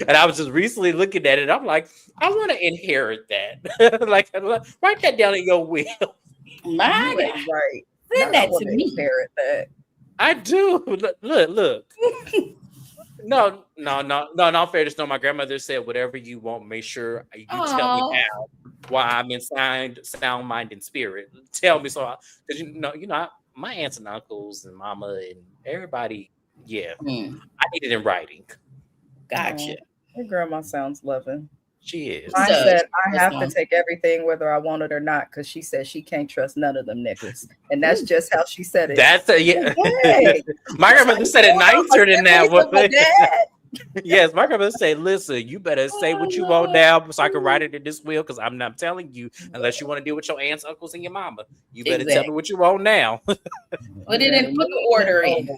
And I was just recently looking at it. I'm like, I want to inherit that. Like, write that down in your will. My You ain't God. right. Send Now I that want to to me. inherit that. I do. Look. No. In fairness, no. My grandmother said, "Whatever you want, make sure you tell me Oh, now while I'm in sound mind and spirit. Tell me so, because my aunts and uncles and mama and everybody. Yeah, I need it in writing. gotcha. Your grandma sounds loving. She is. Mine does. said I Yes, have to Mom. take everything whether I want it or not because she said she can't trust none of them niggas. And that's just how she said it. That's a yeah. Hey, My grandmother said it nicer than that. with my dad. Yes, my grandmother said, "Listen, you better say what you want now, so I can write it in this will. Because I'm not telling you unless you want to deal with your aunts, uncles, and your mama. You better tell me what you want now." Put it in. Put the order in.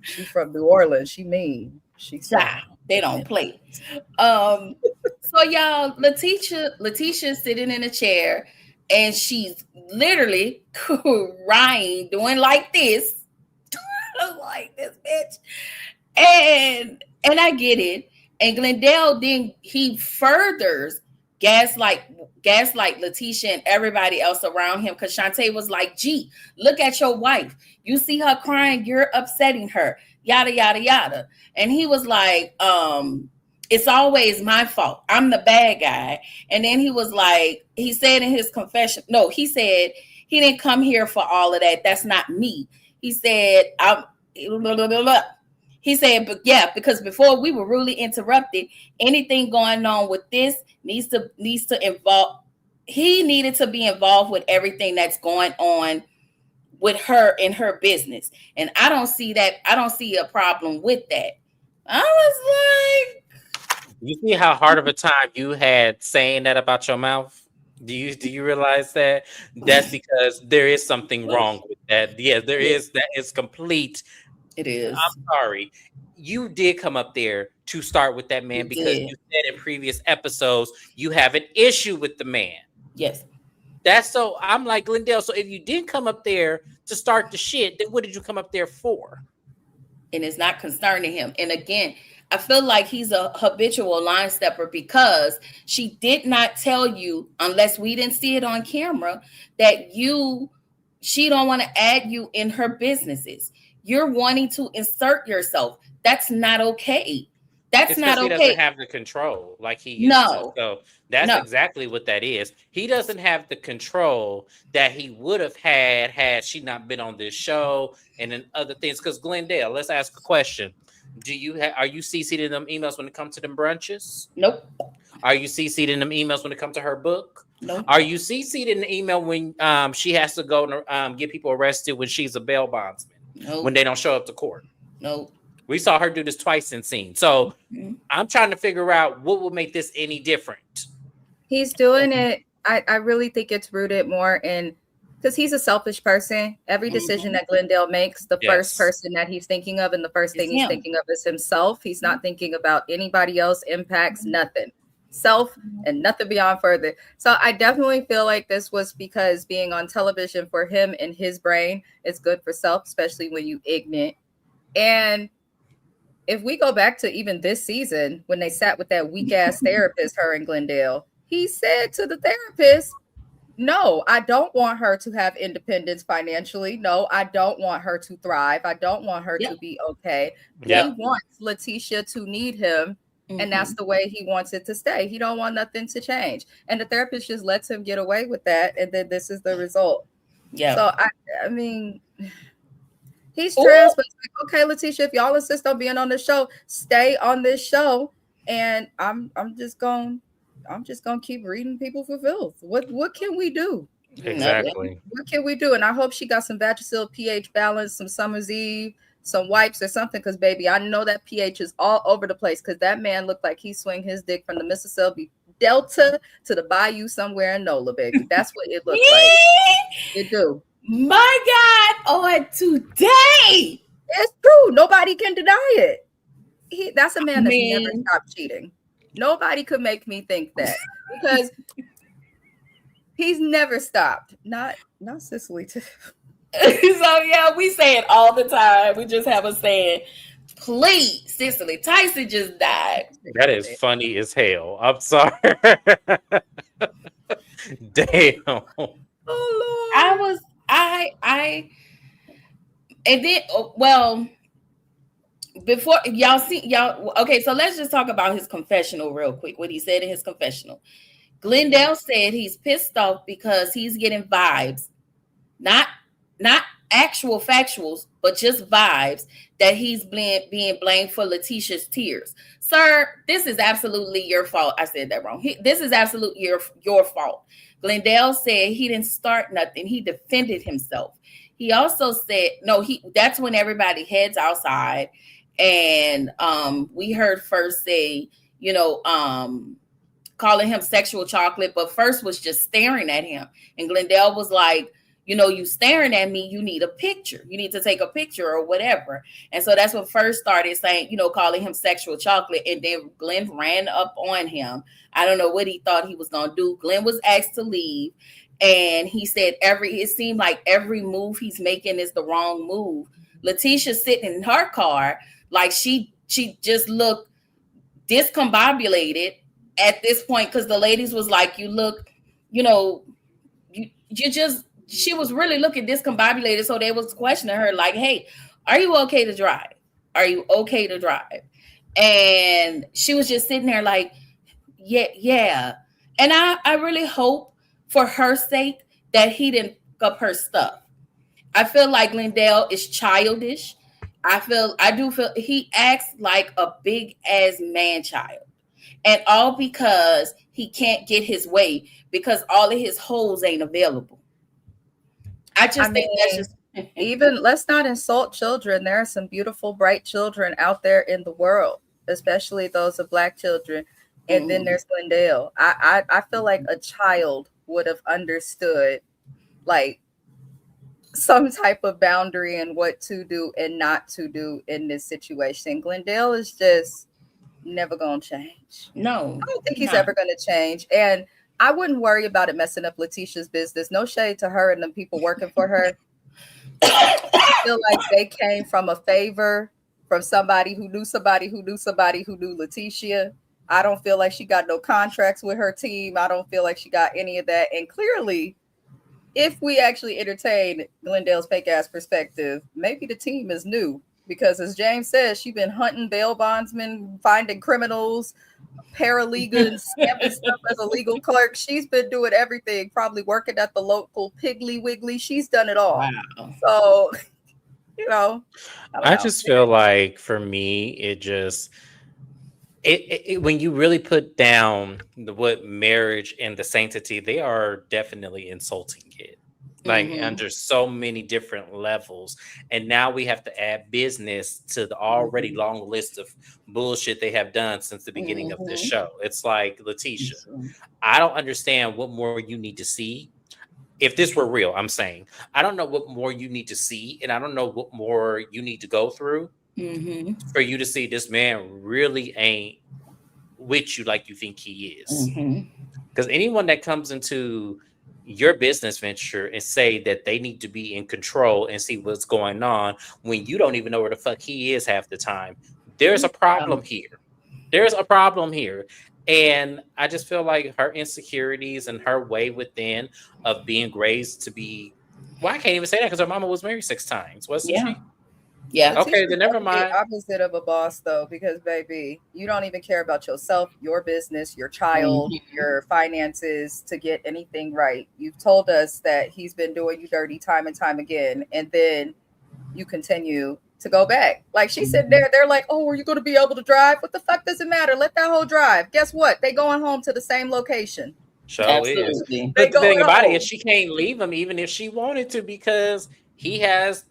She from New Orleans. She mean. She said. They don't play. So y'all, Letitia sitting in a chair, and she's literally crying, doing like this, bitch. And I get it. And Glendale then he furthers gaslight Letitia and everybody else around him because Shantae was like, "Gee, look at your wife. You see her crying, you're upsetting her. yada, yada, yada. And he was like, it's always my fault. I'm the bad guy. And then he was like, he said in his confession, no, he said he didn't come here for all of that. That's not me. He said, he said, but yeah, because before we were really interrupted, anything going on with this needs to involve. He needed to be involved with everything that's going on with her in her business. And I don't see that. I don't see a problem with that. I was like, you see how hard of a time you had saying that about your mouth? Do you realize that? That's because there is something wrong with that. Yeah, there is. That is complete. It is. I'm sorry. You did come up there to start with that man because you said in previous episodes you have an issue with the man. Yes. That's so. I'm like, Glendale. So if you didn't come up there to start the shit, then what did you come up there for? And it's not concerning him. And again, I feel like he's a habitual line stepper because she did not tell you, unless we didn't see it on camera, that she don't want to add you in her businesses. You're wanting to insert yourself. That's not okay. That's not okay. He doesn't have the control like he used to. So that's exactly what that is. He doesn't have the control that he would have had she not been on this show and then other things. Because Glendale, let's ask a question. Are you CC'd in them emails when it comes to them brunches? Nope. Are you CC'd in them emails when it comes to her book? Nope. Are you CC'd in the email when she has to go and get people arrested when she's a bail bondsman? Nope. When they don't show up to court? Nope. We saw her do this twice in scene. So I'm trying to figure out what will make this any different. He's doing it. I really think it's rooted more in, because he's a selfish person. Every decision that Glendale makes, the first person that he's thinking of and the first thing he's thinking of is himself. He's not thinking about anybody else, impacts, nothing. Self and nothing beyond further. So I definitely feel like this was because being on television for him in his brain is good for self, especially when you ignorant. And if we go back to even this season, when they sat with that weak ass therapist, her and Glendale, he said to the therapist, no, I don't want her to have independence financially. No, I don't want her to thrive. I don't want her to be okay. He wants Letitia to need him. And that's the way he wants it to stay. He don't want nothing to change. And the therapist just lets him get away with that. And then this is the result. Yeah. So I mean, he's trans, but it's like, okay, Letitia, if y'all insist on being on the show, stay on this show. And I'm just gonna keep reading people for filth. What can we do? Exactly. What can we do? And I hope she got some Vagisil pH balance, some Summer's Eve, some wipes or something, because baby, I know that pH is all over the place, because that man looked like he swing his dick from the Mississippi Delta to the bayou somewhere in NOLA, baby. That's what it looked like. It do. My God, on today. It's true. Nobody can deny it. That's a man that's never stopped cheating. Nobody could make me think that, because he's never stopped. Not Cicely too. So yeah, we say it all the time. We just have a saying, please, Cicely, Tyson just died. That is funny as hell. I'm sorry. Damn. Oh Lord. And then, well, before y'all, okay, so let's just talk about his confessional real quick. What he said in his confessional. Glendale said he's pissed off because he's getting vibes, not actual factuals, but just vibes that he's being blamed for Letitia's tears. Sir, this is absolutely your fault. I said that wrong. This is absolutely your fault. Glendale said he didn't start nothing. He defended himself. He also said, that's when everybody heads outside. And we heard first say, calling him sexual chocolate, but first was just staring at him. And Glendale was like, you staring at me, you need a picture. You need to take a picture or whatever. And so that's when first started saying, calling him sexual chocolate. And then Glenn ran up on him. I don't know what he thought he was going to do. Glenn was asked to leave. And he said it seemed like every move he's making is the wrong move. Letitia sitting in her car, like she just looked discombobulated at this point, because the ladies was like, you look, she was really looking discombobulated. So they was questioning her like, hey, are you okay to drive? Are you okay to drive? And she was just sitting there like, yeah, yeah. And I really hope for her sake that he didn't pick up her stuff. I feel like Glendale is childish. I do feel he acts like a big ass man child. And all because he can't get his way because all of his hoes ain't available. I think that's just even let's not insult children. There are some beautiful, bright children out there in the world, especially those of Black children. And then there's Glendale. I feel like a child would have understood like some type of boundary and what to do and not to do in this situation. Glendale is just never gonna change. no. I don't think he's ever gonna change. And I wouldn't worry about it messing up Letitia's business. No shade to her and the people working for her. I feel like they came from a favor from somebody who knew somebody who knew somebody who knew Letitia. I don't feel like she got no contracts with her team. I don't feel like she got any of that. And clearly, if we actually entertain Glendale's fake ass perspective, maybe the team is new. Because as James says, she's been hunting bail bondsmen, finding criminals, paralegal, and stamping stuff as a legal clerk. She's been doing everything, probably working at the local Piggly Wiggly. She's done it all. Wow. So, you know. I just feel like for me, it just when you really put down what marriage and the sanctity, they are definitely insulting it. Like under so many different levels. And now we have to add business to the already long list of bullshit they have done since the beginning of this show. It's like, Letitia, I don't understand what more you need to see. If this were real, I'm saying, I don't know what more you need to see. And I don't know what more you need to go through for you to see this man really ain't with you like you think he is. Because anyone that comes into your business venture and say that they need to be in control and see what's going on when you don't even know where the fuck he is half the time, there's a problem here. There's a problem here. And I just feel like her insecurities and her way within of being raised to be, well, I can't even say that because her mama was married 6 times, wasn't she? Yeah. Okay, then never mind. Opposite of a boss, though, because baby, you don't even care about yourself, your business, your child, your finances to get anything right. You've told us that he's been doing you dirty time and time again, and then you continue to go back. Like she said, they're like, "Oh, are you going to be able to drive? What the fuck does it matter? Let that whole drive." Guess what? They going home to the same location. Absolutely. But the thing about it is she can't leave him even if she wanted to because he has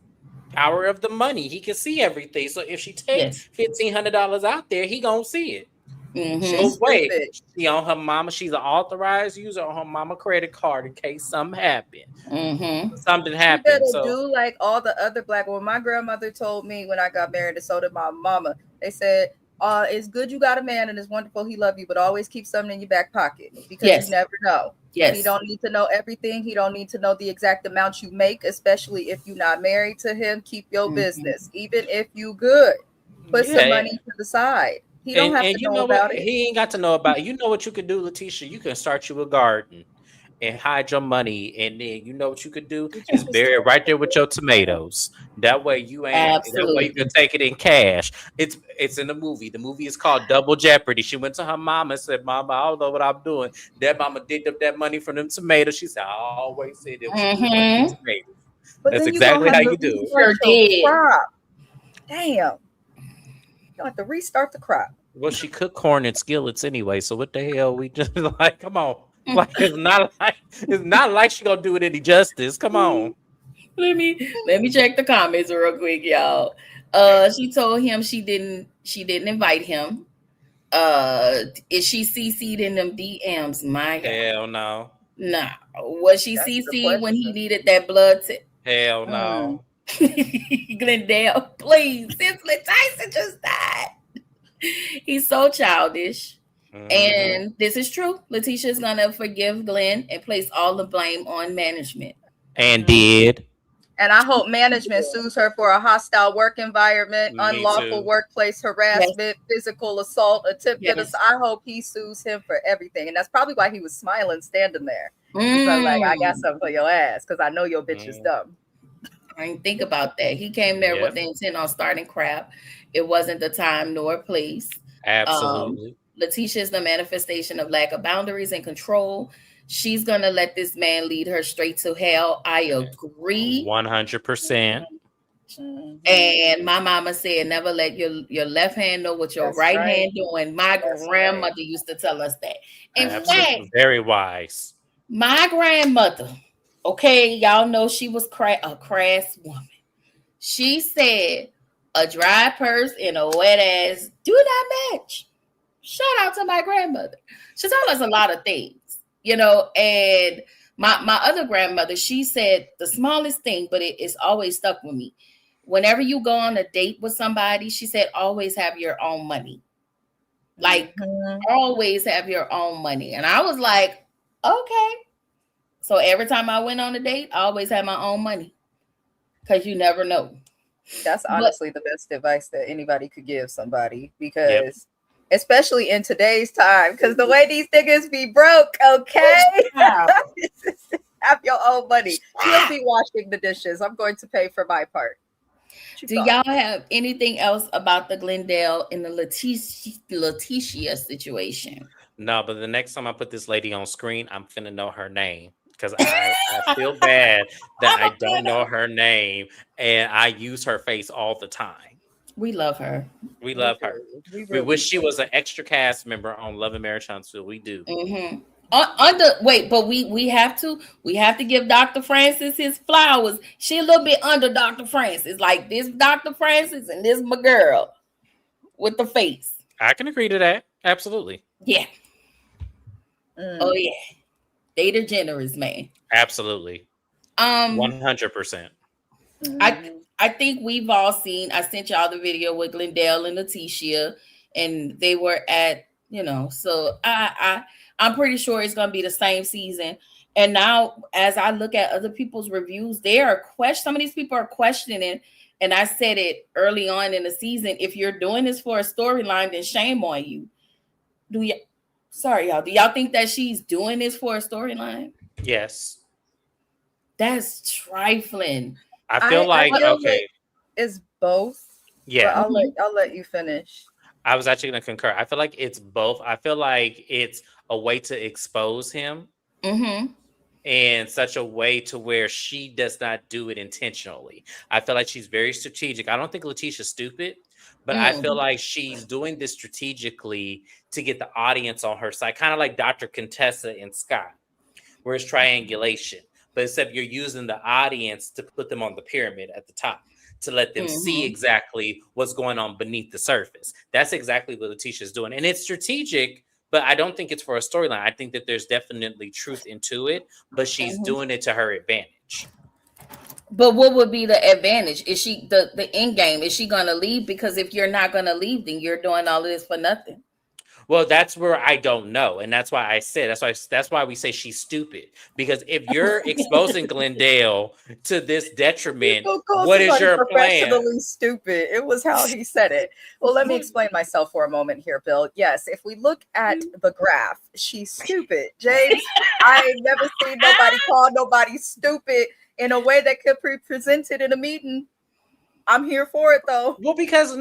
power of the money. He can see everything. So if she takes $1,500 out there, he gonna see it. So wait, she on her mama. She's an authorized user on her mama credit card in case something happened. Something happened. You better do like all the other Black women. My grandmother told me when I got married, and so did my mama. They said, "It's good you got a man, and it's wonderful he love you, but always keep something in your back pocket because you never know." He don't need to know everything. He don't need to know the exact amount you make, especially if you're not married to him. Keep your business, even if you good. Put some money to the side. He don't have to know about it. He ain't got to know about it. You know what you could do, Letitia? You can start you a garden and hide your money, and then you know what you could do is bury it right there with your tomatoes. That way you ain't. That way you can take it in cash. It's in the movie. The movie is called Double Jeopardy. She went to her mama and said, "Mama, I don't know what I'm doing." That mama digged up that money from them tomatoes. She said, "I always said it was tomatoes." But that's exactly how you do it. Damn. You have to restart the crop. Well, she cooked corn in skillets anyway, so what the hell? We just like, come on. Like it's not like she gonna do it any justice. Come on. Let me check the comments real quick, y'all. She told him she didn't invite him. Is she CC'd in them DMs? My God. Hell no. Nah. Was she CC'd when he needed that blood test? Hell no. Glendale, please. Cicely Tyson just died. He's so childish. And this is true. Letitia is going to forgive Glenn and place all the blame on management. And did. And I hope management sues her for a hostile work environment, unlawful workplace harassment, physical assault, attempted assault. I hope he sues him for everything. And that's probably why he was smiling standing there. He's like, I got something for your ass because I know your bitch is dumb. I didn't think about that. He came there with the intent on starting crap. It wasn't the time nor place. Absolutely. Letitia is the manifestation of lack of boundaries and control. She's gonna let this man lead her straight to hell. I agree. 100%. And my mama said, never let your left hand know what your right hand doing. My grandmother used to tell us that. In fact, very wise. My grandmother, okay, y'all know she was a crass woman. She said, a dry purse and a wet ass do not match. Shout out to my grandmother. She told us a lot of things, and my other grandmother, she said the smallest thing, but it's always stuck with me. Whenever you go on a date with somebody, she said, always have your own money. Like, always have your own money. And I was like, okay. So every time I went on a date, I always had my own money. Because you never know. That's honestly the best advice that anybody could give somebody. Because especially in today's time, because the way these niggas be broke, okay? Have your own money. You'll be washing the dishes. I'm going to pay for my part. Do y'all have anything else about the Glendale and the Letitia situation? No, but the next time I put this lady on screen, I'm finna know her name. Because I feel bad that I don't know her name, and I use her face all the time. We love her. We love her. We wish she was an extra cast member on Love and Marriage Huntsville. We do. Mm-hmm. But we have to give Dr. Francis his flowers. She a little bit under Dr. Francis, like this Dr. Francis and this my girl with the face. I can agree to that. Absolutely. Yeah. Oh yeah. They the generous, man. Absolutely. 100%. I think we've all seen. I sent y'all the video with Glendale and Letitia, and they were at So I'm pretty sure it's going to be the same season. And now, as I look at other people's reviews, some of these people are questioning. And I said it early on in the season. If you're doing this for a storyline, then shame on you. Sorry, y'all. Do y'all think that she's doing this for a storyline? Yes. That's trifling. I feel like it's both. Yeah. I'll let you finish. I was actually going to concur. I feel like it's both. I feel like it's a way to expose him in such a way to where she does not do it intentionally. I feel like she's very strategic. I don't think Letitia's stupid, but I feel like she's doing this strategically to get the audience on her side, kind of like Dr. Contessa and Scott, where it's triangulation. But except you're using the audience to put them on the pyramid at the top to let them see exactly what's going on beneath the surface. That's exactly what Letitia's doing. And it's strategic, but I don't think it's for a storyline. I think that there's definitely truth into it, but she's doing it to her advantage. But what would be the advantage? Is she the end game? Is she going to leave? Because if you're not going to leave, then you're doing all of this for nothing. Well, that's where I don't know. And that's why I said, that's why we say she's stupid. Because if you're exposing Glendale to this detriment, what is your plan? Professionally stupid. It was how he said it. Well, let me explain myself for a moment here, Bill. Yes, if we look at the graph, she's stupid. James, I ain't never seen nobody call nobody stupid in a way that could be presented in a meeting. I'm here for it, though. Well, because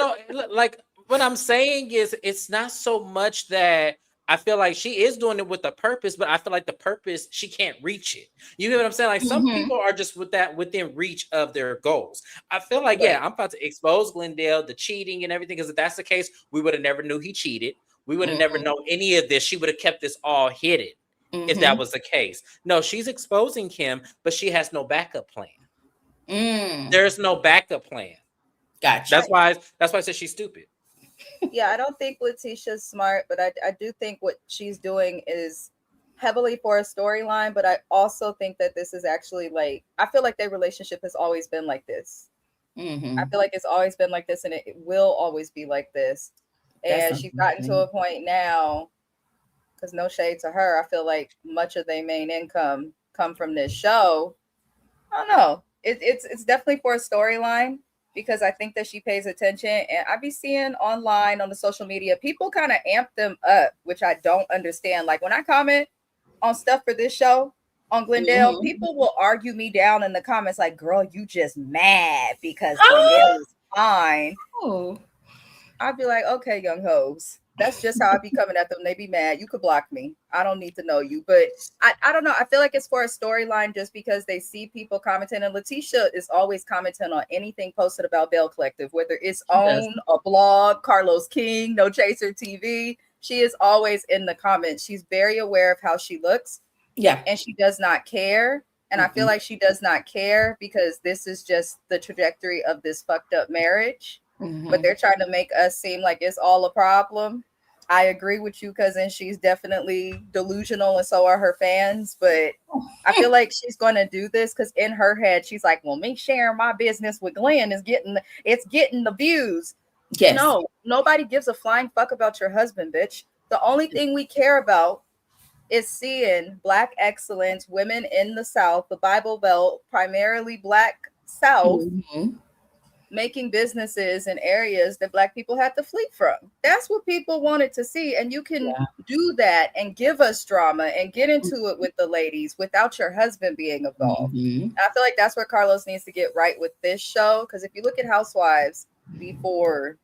what I'm saying is it's not so much that I feel like she is doing it with a purpose, but I feel like the purpose, she can't reach it. You know what I'm saying? Like some people are just within reach of their goals. I feel like, I'm about to expose Glendale, the cheating and everything. Because if that's the case, we would have never knew he cheated. We would have never known any of this. She would have kept this all hidden if that was the case. No, she's exposing him, but she has no backup plan. There's no backup plan. Gotcha. That's why I said she's stupid. Yeah, I don't think Letitia's smart, but I do think what she's doing is heavily for a storyline. But I also think that this is actually I feel like their relationship has always been like this. I feel like it's always been like this, and it will always be like this. And she's gotten to a point now, because no shade to her, I feel like much of their main income come from this show. I don't know. It's definitely for a storyline, because I think that she pays attention. And I be seeing online on the social media, people kind of amp them up, which I don't understand. Like when I comment on stuff for this show on Glendale, Mhm. people will argue me down in the comments like, girl, you just mad because Glendale is fine. Oh. I'd be like, okay, young hoes. That's just how I be coming at them. They be mad. You could block me. I don't need to know you. But I don't know. I feel like it's for a storyline just because they see people commenting. And Letitia is always commenting on anything posted about Belle Collective, whether it's on a blog, Carlos King, No Chaser TV. She is always in the comments. She's very aware of how she looks. Yeah. And she does not care. And I feel like she does not care because this is just the trajectory of this fucked up marriage. But they're trying to make us seem like it's all a problem. I agree with you, cousin. She's definitely delusional, and so are her fans. But I feel like she's going to do this because in her head, she's like, "Well, me sharing my business with Glenn is getting the views." Yes. No, nobody gives a flying fuck about your husband, bitch. The only thing we care about is seeing Black excellence, women in the South, the Bible Belt, primarily Black South. Making businesses in areas that Black people had to flee from. That's what people wanted to see. And you can do that and give us drama and get into it with the ladies without your husband being involved. I feel like that's where Carlos needs to get right with this show. Because if you look at Housewives before,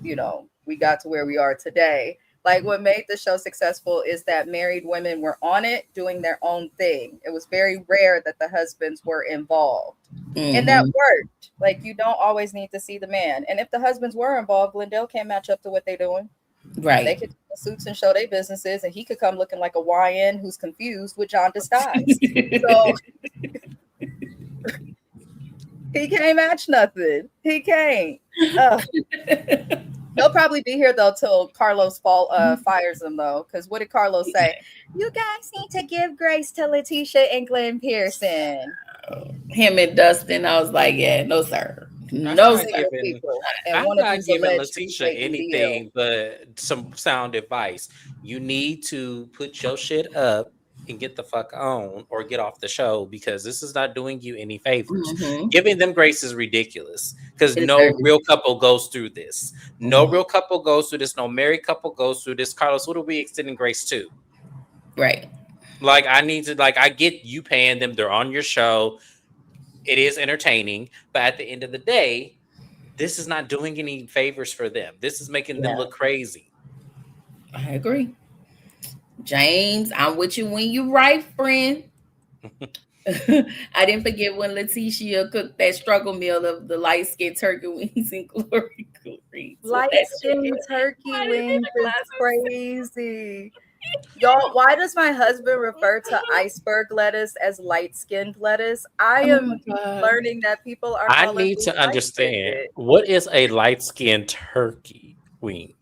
we got to where we are today, like what made the show successful is that married women were on it doing their own thing. It was very rare that the husbands were involved. And that worked. Like, you don't always need to see the man. And if the husbands were involved, Glendale can't match up to what they're doing. Right. They could do the suits and show their businesses, and he could come looking like a YN who's confused with John Disguise. So he can't match nothing. He can't. He'll probably be here though till Carlos fires him though. Because what did Carlos say? You guys need to give grace to Letitia and Glenn Pearson. Him and Dustin, I was like, yeah, no sir. I'm No not sir. giving Letitia anything but some sound advice. You need to put your shit up and get the fuck on or get off the show because this is not doing you any favors. Giving them grace is ridiculous because no real couple goes through this. No real couple goes through this. No married couple goes through this. Carlos, what are we extending grace to? Right. Like, I get you paying them. They're on your show. It is entertaining. But at the end of the day, this is not doing any favors for them. This is making them look crazy. I agree. James, I'm with you when you're right, friend. I didn't forget when Letitia cooked that struggle meal of the light-skinned turkey wings and glory greens. Light-skinned turkey wings is crazy. Y'all, why does my husband refer to iceberg lettuce as light-skinned lettuce? I am learning that people are. I need to understand what is a light-skinned turkey wing.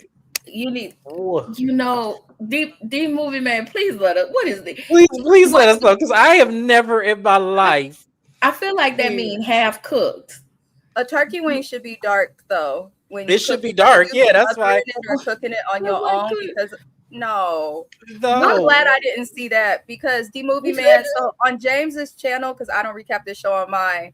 You need, the movie man. Please let us. What is it? Please let us know because I have never in my life. I feel like that means half cooked. A turkey wing should be dark though. When it should be dark, yeah, that's why. You're cooking it on your own because. No, I'm glad I didn't see that because the movie man. So on James's channel, because I don't recap this show on mine,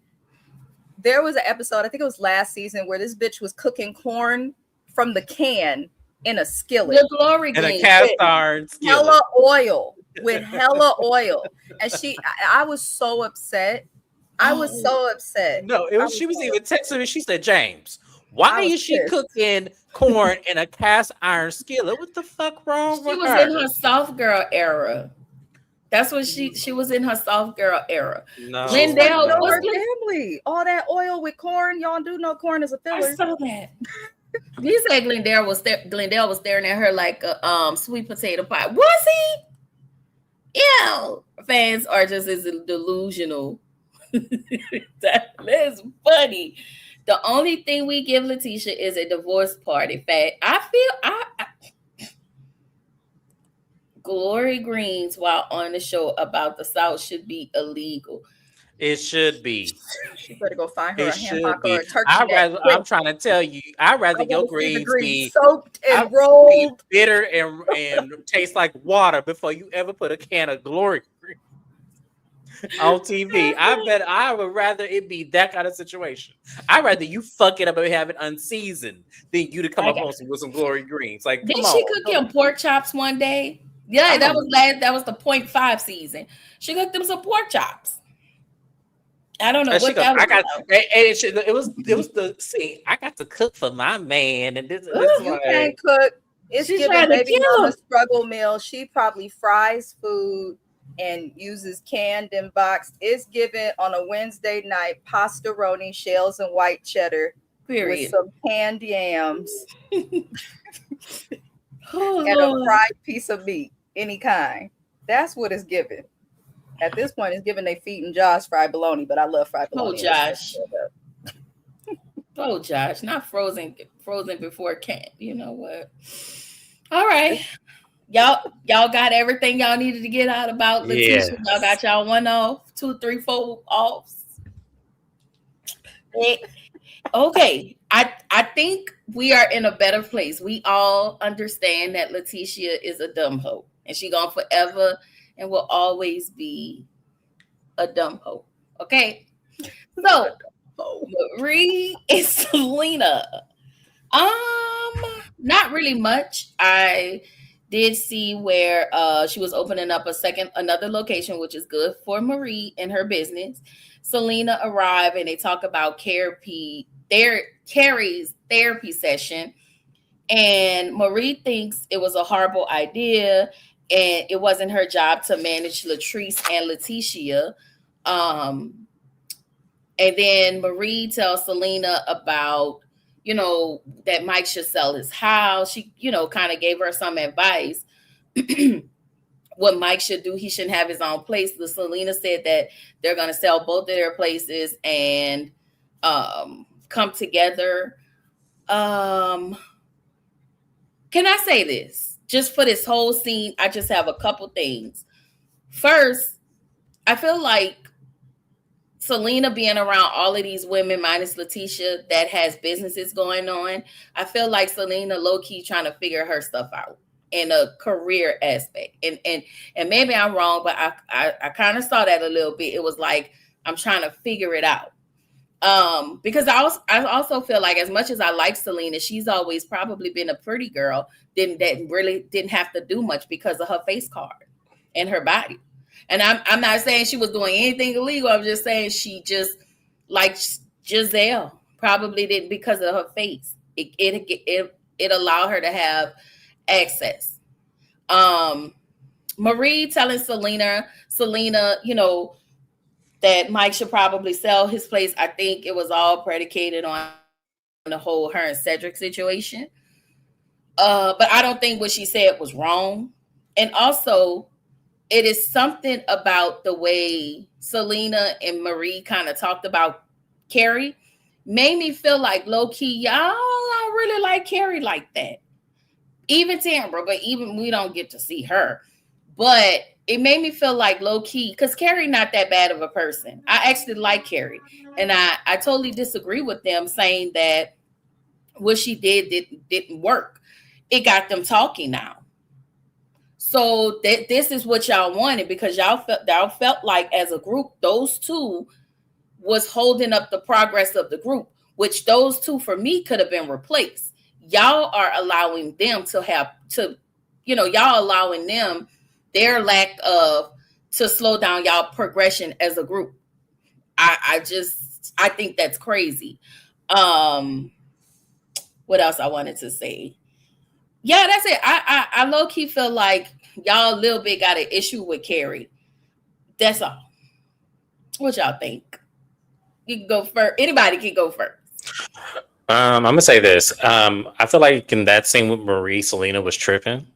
there was an episode, I think it was last season, where this bitch was cooking corn from the can in a skillet. The glory in a cast iron skillet. With hella oil. And I was so upset. No, she was even texting me. She said, James, why is she cooking corn in a cast iron skillet? What the fuck wrong with her? She was in her soft girl era. That's what she was in her soft girl era. No, Glendale was her family. All that oil with corn. Y'all do know corn is a filler. I saw that. You said Glendale was staring at her like a sweet potato pie. Was he? Ew. Fans are just as delusional. That's funny. The only thing we give Letitia is a divorce party. Fact, I feel glory greens while on the show about the South should be illegal. It should be. She better go find her a hamburger or a turkey. I'm trying to tell you, I'd rather your greens be soaked and rolled, bitter and taste like water before you ever put a can of glory greens on TV. I would rather it be that kind of situation. I'd rather you fuck it up and have it unseasoned than you to come up with some glory greens. Like, did she cook him pork chops one day? Yeah, I'm a, that was the .5 season. She cooked them some pork chops. I don't know and she what goes, that was I got, about. and it was the see, I got to cook for my man, and this You can't like, cook. It's She giving tried to baby kill mama him. struggle meal. She probably fries food and uses canned and boxed. It's given on a Wednesday night pastaroni, shells and white cheddar with Period. some canned yams Oh and a Lord. fried piece of meat, any kind. That's what it's given. At this point, it's giving they feet and jaws fried bologna, but I love fried Oh bologna. Josh. Oh Josh. Not frozen before can. You know what? All right. Y'all got everything y'all needed to get out about Letitia. Y'all yes, got y'all 1 off, 2, 3, 4 offs. Okay. I think we are in a better place. We all understand that Letitia is a dumb hoe. And she gonna forever and will always be a dumb hoe. Okay. So Marie and Selena. Not really much. I did see where she was opening up another location, which is good for Marie and her business. Selena arrived and they talk about Carrie's therapy session. And Marie thinks it was a horrible idea and it wasn't her job to manage Latrice and Letitia. Um, and then Marie tells Selena about, that Mike should sell his house. She, kind of gave her some advice. What Mike should do, he shouldn't have his own place. The Selena said that they're going to sell both of their places and come together. Can I say this? Just for this whole scene, I just have a couple things. First, I feel like Selena being around all of these women minus Letitia that has businesses going on, I feel like Selena low-key trying to figure her stuff out in a career aspect. And maybe I'm wrong, but I kind of saw that a little bit. It was like I'm trying to figure it out. Because I also feel like as much as I like Selena, she's always probably been a pretty girl that really didn't have to do much because of her face card and her body. And I'm not saying she was doing anything illegal. I'm just saying she just, like Giselle, probably didn't because of her face. It allowed her to have access. Marie telling Selena, that Mike should probably sell his place. I think it was all predicated on the whole her and Cedric situation. But I don't think what she said was wrong. And also, it is something about the way Selena and Marie kind of talked about Carrie made me feel like low key, y'all don't really like Carrie like that. Even Tambra, but even we don't get to see her. But it made me feel like low key, because Carrie not that bad of a person. I actually like Carrie. And I totally disagree with them saying that what she didn't work. It got them talking now. So this is what y'all wanted because y'all felt like as a group, those two was holding up the progress of the group, which those two for me could have been replaced. Y'all are allowing them y'all allowing them their lack of to slow down y'all progression as a group. I think that's crazy. What else I wanted to say? Yeah, that's it. I low key feel like y'all a little bit got an issue with Carrie. That's all. What y'all think? You can go first. Anybody can go first. I'm gonna say this. I feel like in that scene with Marie, Selena was tripping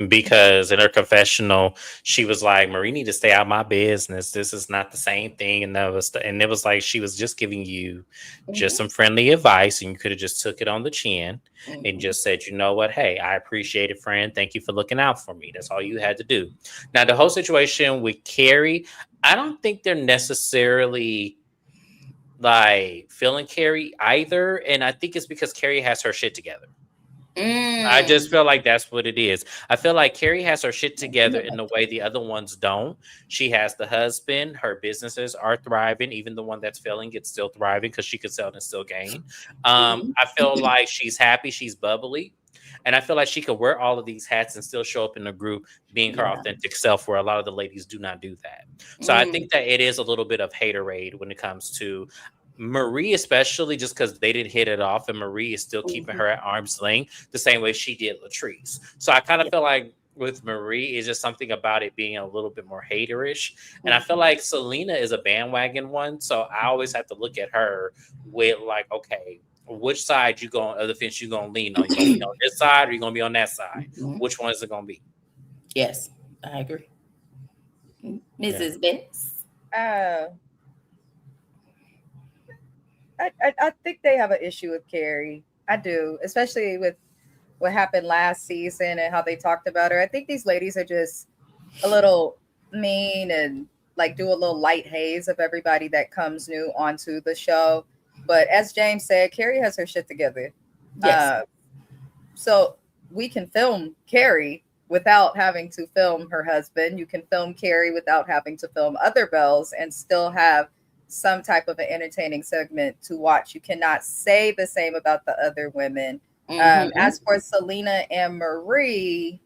because in her confessional, she was like, "Marie need to stay out of my business. This is not the same thing." And it was like she was just giving you just some friendly advice, and you could have just took it on the chin and just said, "You know what? Hey, I appreciate it, friend. Thank you for looking out for me." That's all you had to do. Now, the whole situation with Carrie, I don't think they're necessarily like feeling Carrie either, and I think it's because Carrie has her shit together. I just feel like that's what it is. I feel like Carrie has her shit together in the way the other ones don't. She has the husband, her businesses are thriving. Even the one that's failing gets still thriving because she could sell and still gain. I feel like she's happy, she's bubbly. And I feel like she could wear all of these hats and still show up in the group being her authentic self, where a lot of the ladies do not do that. So I think that it is a little bit of haterade when it comes to Marie, especially just because they didn't hit it off, and Marie is still keeping her at arm's length the same way she did Latrice. So I kind of feel like with Marie, it's just something about it being a little bit more haterish. And I feel like Selena is a bandwagon one. So I always have to look at her with like, okay, which side you going of the fence you gonna lean on? You gonna be on this side or you gonna be on that side? Which one is it gonna be? Yes, I agree. Mrs. Bess. I think they have an issue with Carrie. I do, especially with what happened last season and how they talked about her. I think these ladies are just a little mean and like do a little light haze of everybody that comes new onto the show. But as James said, Carrie has her shit together. Yes. So we can film Carrie without having to film her husband. You can film Carrie without having to film other Belles and still have some type of an entertaining segment to watch. You cannot say the same about the other women. As for Selena and Marie,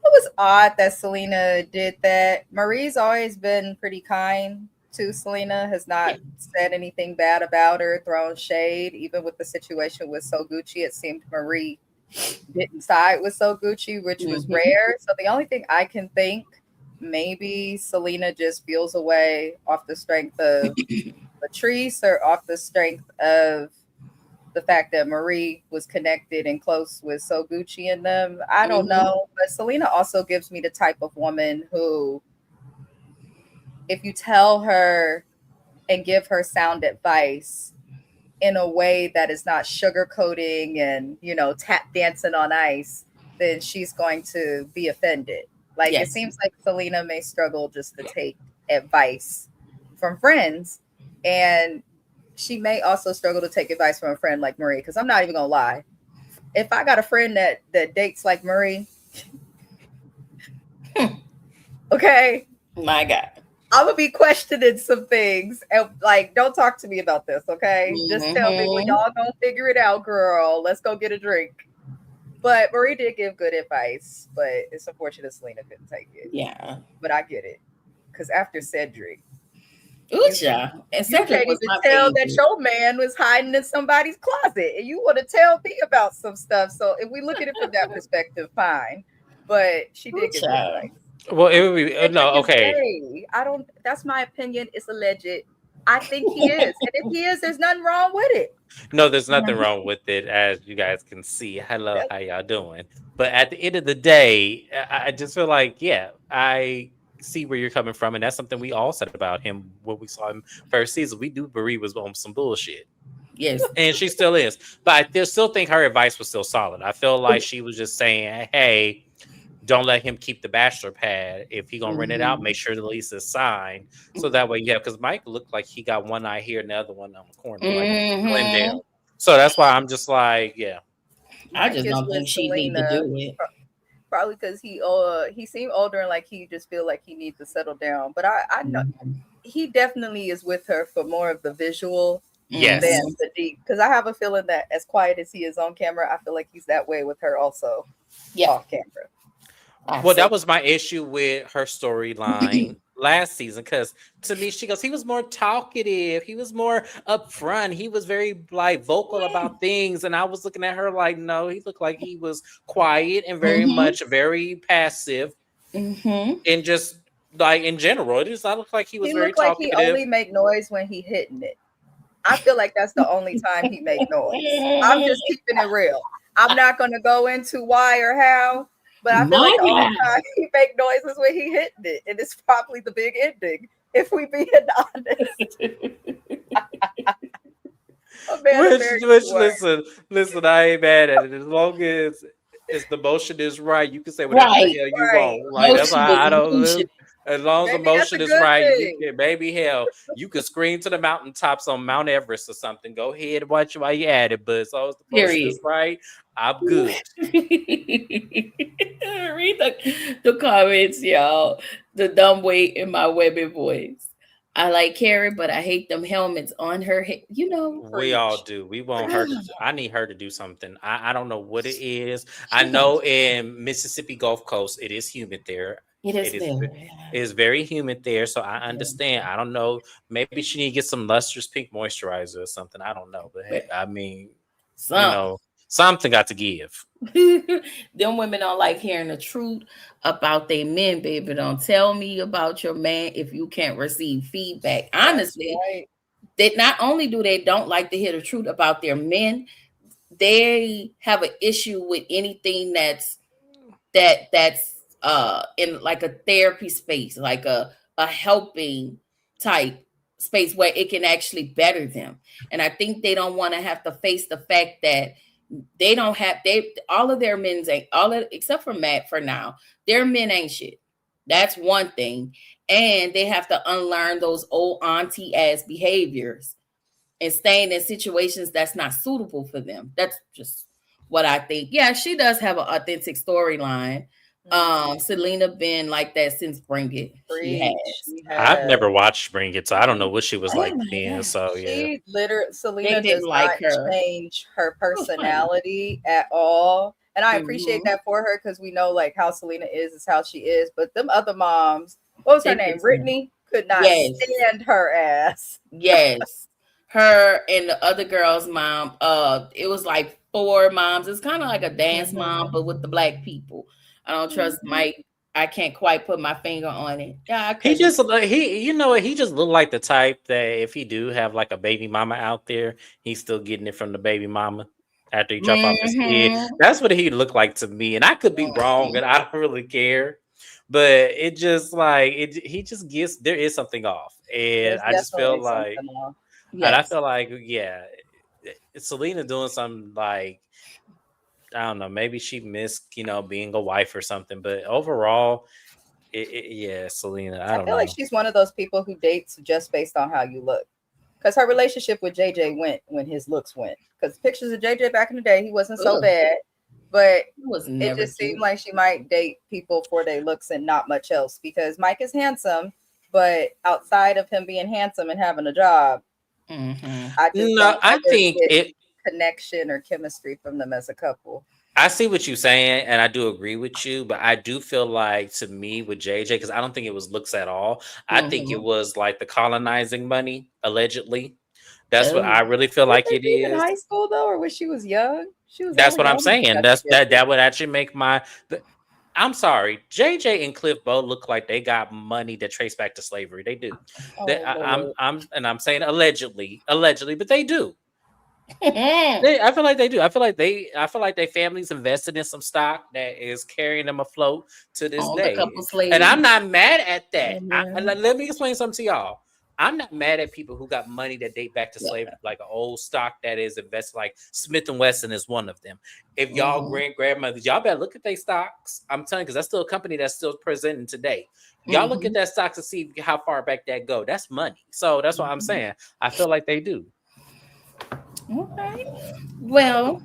it was odd that Selena did that. Marie's always been pretty kind to Selena, has not said anything bad about her, thrown shade. Even with the situation with So Gucci, it seemed Marie didn't side with So Gucci, which was rare. So the only thing I can think, maybe Selena just feels away off the strength of Latrice or off the strength of the fact that Marie was connected and close with So Gucci and them. I don't know. But Selena also gives me the type of woman who, if you tell her and give her sound advice in a way that is not sugarcoating and, you know, tap dancing on ice, then she's going to be offended. Like, it seems like Selena may struggle just to take advice from friends. And she may also struggle to take advice from a friend like Marie. Because I'm not even going to lie. If I got a friend that dates like Marie, okay. My God. I'm going to be questioning some things. And like, don't talk to me about this, okay? Just tell me when y'all going to figure it out, girl. Let's go get a drink. But Marie did give good advice, but it's unfortunate Selena couldn't take it. Yeah. But I get it. Because after Cedric, Ucha. And you can't even tell that your man was hiding in somebody's closet. And you want to tell me about some stuff. So if we look at it from that perspective, fine. But she did give good advice. Well, it would be no, okay. I don't. That's my opinion. It's alleged. I think he is, and if he is, there's nothing wrong with it. No, there's nothing wrong with it, as you guys can see. Hello, how y'all doing? But at the end of the day, I just feel like, yeah, I see where you're coming from, and that's something we all said about him when we saw him first season. We knew Marie was on some bullshit. Yes, and she still is. But I still think her advice was still solid. I feel like she was just saying, hey, don't let him keep the bachelor pad. If he gonna rent it out, make sure the lease is signed. So that way, because Mike looked like he got one eye here and the other one on the corner, like Glendale. So that's why I'm just like, yeah. I just don't think she need to do it. Probably because he seemed older and like he just feel like he needs to settle down. But I know he definitely is with her for more of the visual than the deep. Because I have a feeling that as quiet as he is on camera, I feel like he's that way with her also off camera. Well, that was my issue with her storyline last season, because to me, she goes, he was more talkative, he was more upfront, he was very like vocal about things, and I was looking at her like, no, he looked like he was quiet and very much very passive, and just like in general, it just I looked like he was very talkative. He only make noise when he hitting it. I feel like that's the only time he make noise. I'm just keeping it real. I'm not going to go into why or how. But I feel like the only time he make noises when he hitting it, and it's probably the big ending. If we being honest, listen, I ain't mad at it as long as the motion is right. You can say whatever the hell you want. Like that's why I don't live. As long as the motion is right, baby, hell, you could scream to the mountaintops on Mount Everest or something. Go ahead and watch while you at it. But as long as the motion is right, I'm good. Read the comments, y'all. The dumb weight in my women voice. I like Carrie, but I hate them helmets on her head. We all Preach. do. We want her to. I need her to do something. I don't know what it is. I know in Mississippi Gulf Coast, it is humid there. It It is is. very. It is very humid there, so I Yeah. understand. I don't know. Maybe she need to get some lustrous pink moisturizer or something. I don't know, but hey, But I mean, you some know, something got to give. them women don't like hearing the truth about their men, baby. Don't tell me about your man if you can't receive feedback. That's Honestly, right. they not only do they don't like to hear the truth about their men, they have an issue with anything that's in like a therapy space, like a helping type space where it can actually better them. And I think they don't want to have to face the fact that they don't have they all of their men's ain't all of, except for Matt for now, their men ain't shit. That's one thing. And they have to unlearn those old auntie ass behaviors and staying in situations that's not suitable for them. That's just what I think. Yeah, she does have an authentic storyline. Selena been like that since Bring It. She Preach. has. She I've has. never watched Bring It, so I don't know what she was Oh like my then. god. So yeah, She literally, They Selena didn't does like not her. change her It was funny. personality at all. And I appreciate Mhm. that for her because we know like how Selena is how she is. But them other moms, what was her They name? just not. Brittany could not Yes. stand her ass. Yes. Her and the other girl's mom, it was like four moms. It's kind of like a dance mom, Mhm. but with the black people. I don't trust Mhm. Mike. I can't quite put my finger on it. Yeah, I he couldn't. just you know what, he just looked like the type that if he do have like a baby mama out there, he's still getting it from the baby mama after he drop off his kid. Mm-hmm. That's what he looked like to me, and I could be wrong, and I don't really care. But it just like he just gets there is something off, and There's I just feel definitely like, something off. and I Yes. feel like yeah, Selena doing something like I don't know, maybe she missed being a wife or something, but overall, yeah, Selena, I I don't feel like know. she's one of those people who dates just based on how you look. Because her relationship with JJ went when his looks went. Because pictures of JJ back in the day, he wasn't so Ugh, bad. But it was it never just seemed cute. like she might date people for their looks and not much else. Because Mike is handsome, but outside of him being handsome and having a job, Mm-hmm. I just No, don't I ever think get it. connection or chemistry from them as a couple. I see what you're saying, and I do agree with you. But I do feel like to me with JJ, because I don't think it was looks at all. I think it Mm-hmm. was like the colonizing money, allegedly. That's what Oh, I really feel Did like they it meet in is. high school though, or when she was young? She was That's only what I'm young when they saying. got That together. would actually make my. I'm sorry, JJ and Cliff both look like they got money that trace back to slavery. They do. That Oh Lord. I'm saying allegedly, but they do. on I feel like they do. I feel like their families invested in some stock that is carrying them afloat to this the couple day. And I'm slaves. not mad at that. Yeah. Let me explain something to y'all. I'm not mad at people who got money that date back to Yeah. slavery, like an old stock that is invested. Like Smith and Wesson is one of them. If y'all Mm-hmm. grandmothers, y'all better look at their stocks. I'm telling you, because that's still a company that's still presenting today. Y'all look Mm-hmm. at that stock to see how far back that go. That's money. So that's what I'm Mm-hmm. saying. I feel like they do. Okay. Well,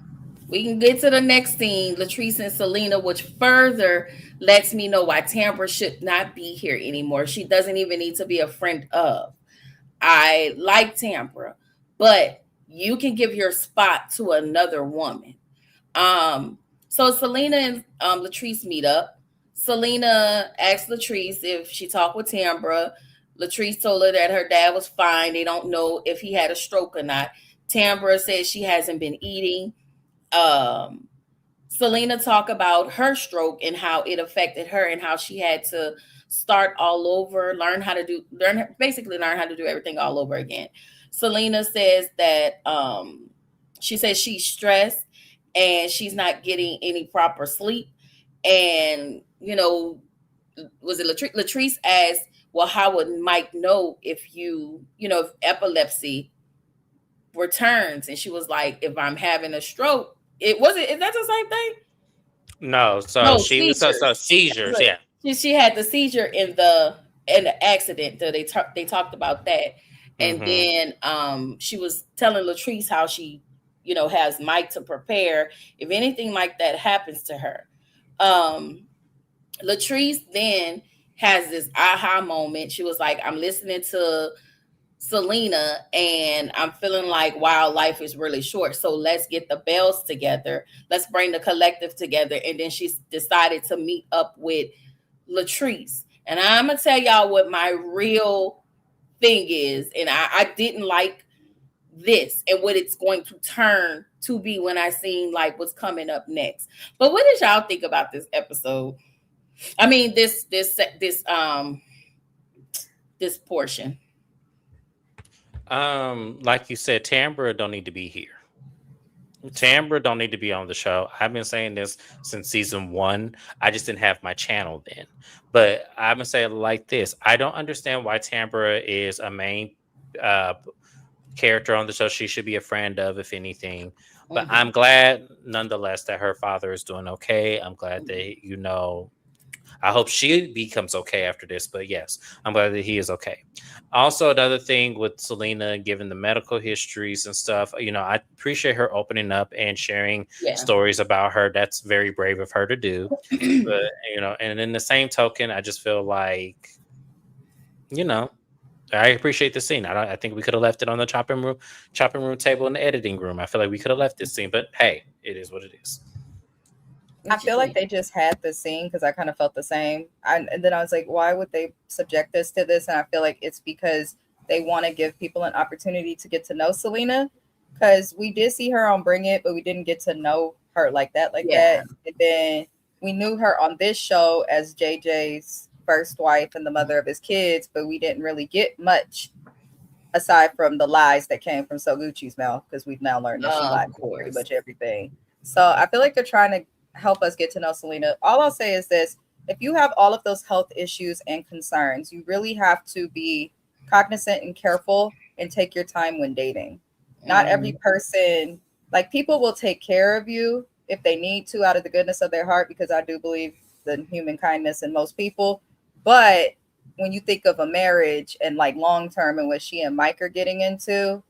we can get to the next scene, Latrice and Selena, which further lets me know why Tambra should not be here anymore. She doesn't even need to be a friend of. I like Tambra, but you can give your spot to another woman. So Selena and Latrice meet up. Selena asked Latrice if she talked with Tambra. Latrice told her that her dad was fine. They don't know if he had a stroke or not. Tambra says she hasn't been eating. Um, Selena talked about her stroke and how it affected her and how she had to start all over, learn how to do everything all over again. Selena says that she says she's stressed and she's not getting any proper sleep. And was it Latrice asked, well, how would Mike know if if epilepsy returns? And she was like, if I'm having a stroke, is that the same thing? No, so No, she was so seizures. seizures, yeah. She had the seizure in the accident. So they talked about that, and Hmm. then she was telling Latrice how she has Mike to prepare if anything like that happens to her. Um, Latrice then has this aha moment. She was like, I'm listening to Selena and I'm feeling like, wow, life is really short. So let's get the Bells together. Let's bring the collective together. And then she decided to meet up with Latrice. And I'm going to tell y'all what my real thing is. And I didn't like this and what it's going to turn to be when I seen like what's coming up next. But what did y'all think about this episode? I mean, this portion. Like you said, Tambra don't need to be here. Tambra don't need to be on the show. I've been saying this since season 1. I just didn't have my channel then. But I'm gonna say it like this: I don't understand why Tambra is a main character on the show. She should be a friend of, if anything. But I'm glad, nonetheless, that her father is doing okay. I'm glad that I hope she becomes okay after this, but yes, I'm glad that he is okay. Also, another thing with Selena, given the medical histories and stuff, I appreciate her opening up and sharing stories about her. That's very brave of her to do. But, and in the same token, I just feel like, I appreciate the scene. I think we could have left it on the chopping room table in the editing room. I feel like we could have left this scene, but hey, it is what it is. I feel like they just had the scene because I kind of felt the same. And then I was like, why would they subject us to this? And I feel like it's because they want to give people an opportunity to get to know Selena. Because we did see her on Bring It, but we didn't get to know her like that. And then we knew her on this show as JJ's first wife and the mother of his kids, but we didn't really get much aside from the lies that came from Soguchi's mouth, because we've now learned that she lied for pretty much everything. So I feel like they're trying to help us get to know Selena. All I'll say is this: if you have all of those health issues and concerns, you really have to be cognizant and careful and take your time when dating. Not every person, like, people will take care of you if they need to out of the goodness of their heart, because I do believe the human kindness in most people. But when you think of a marriage and like long term and what she and Mike are getting into,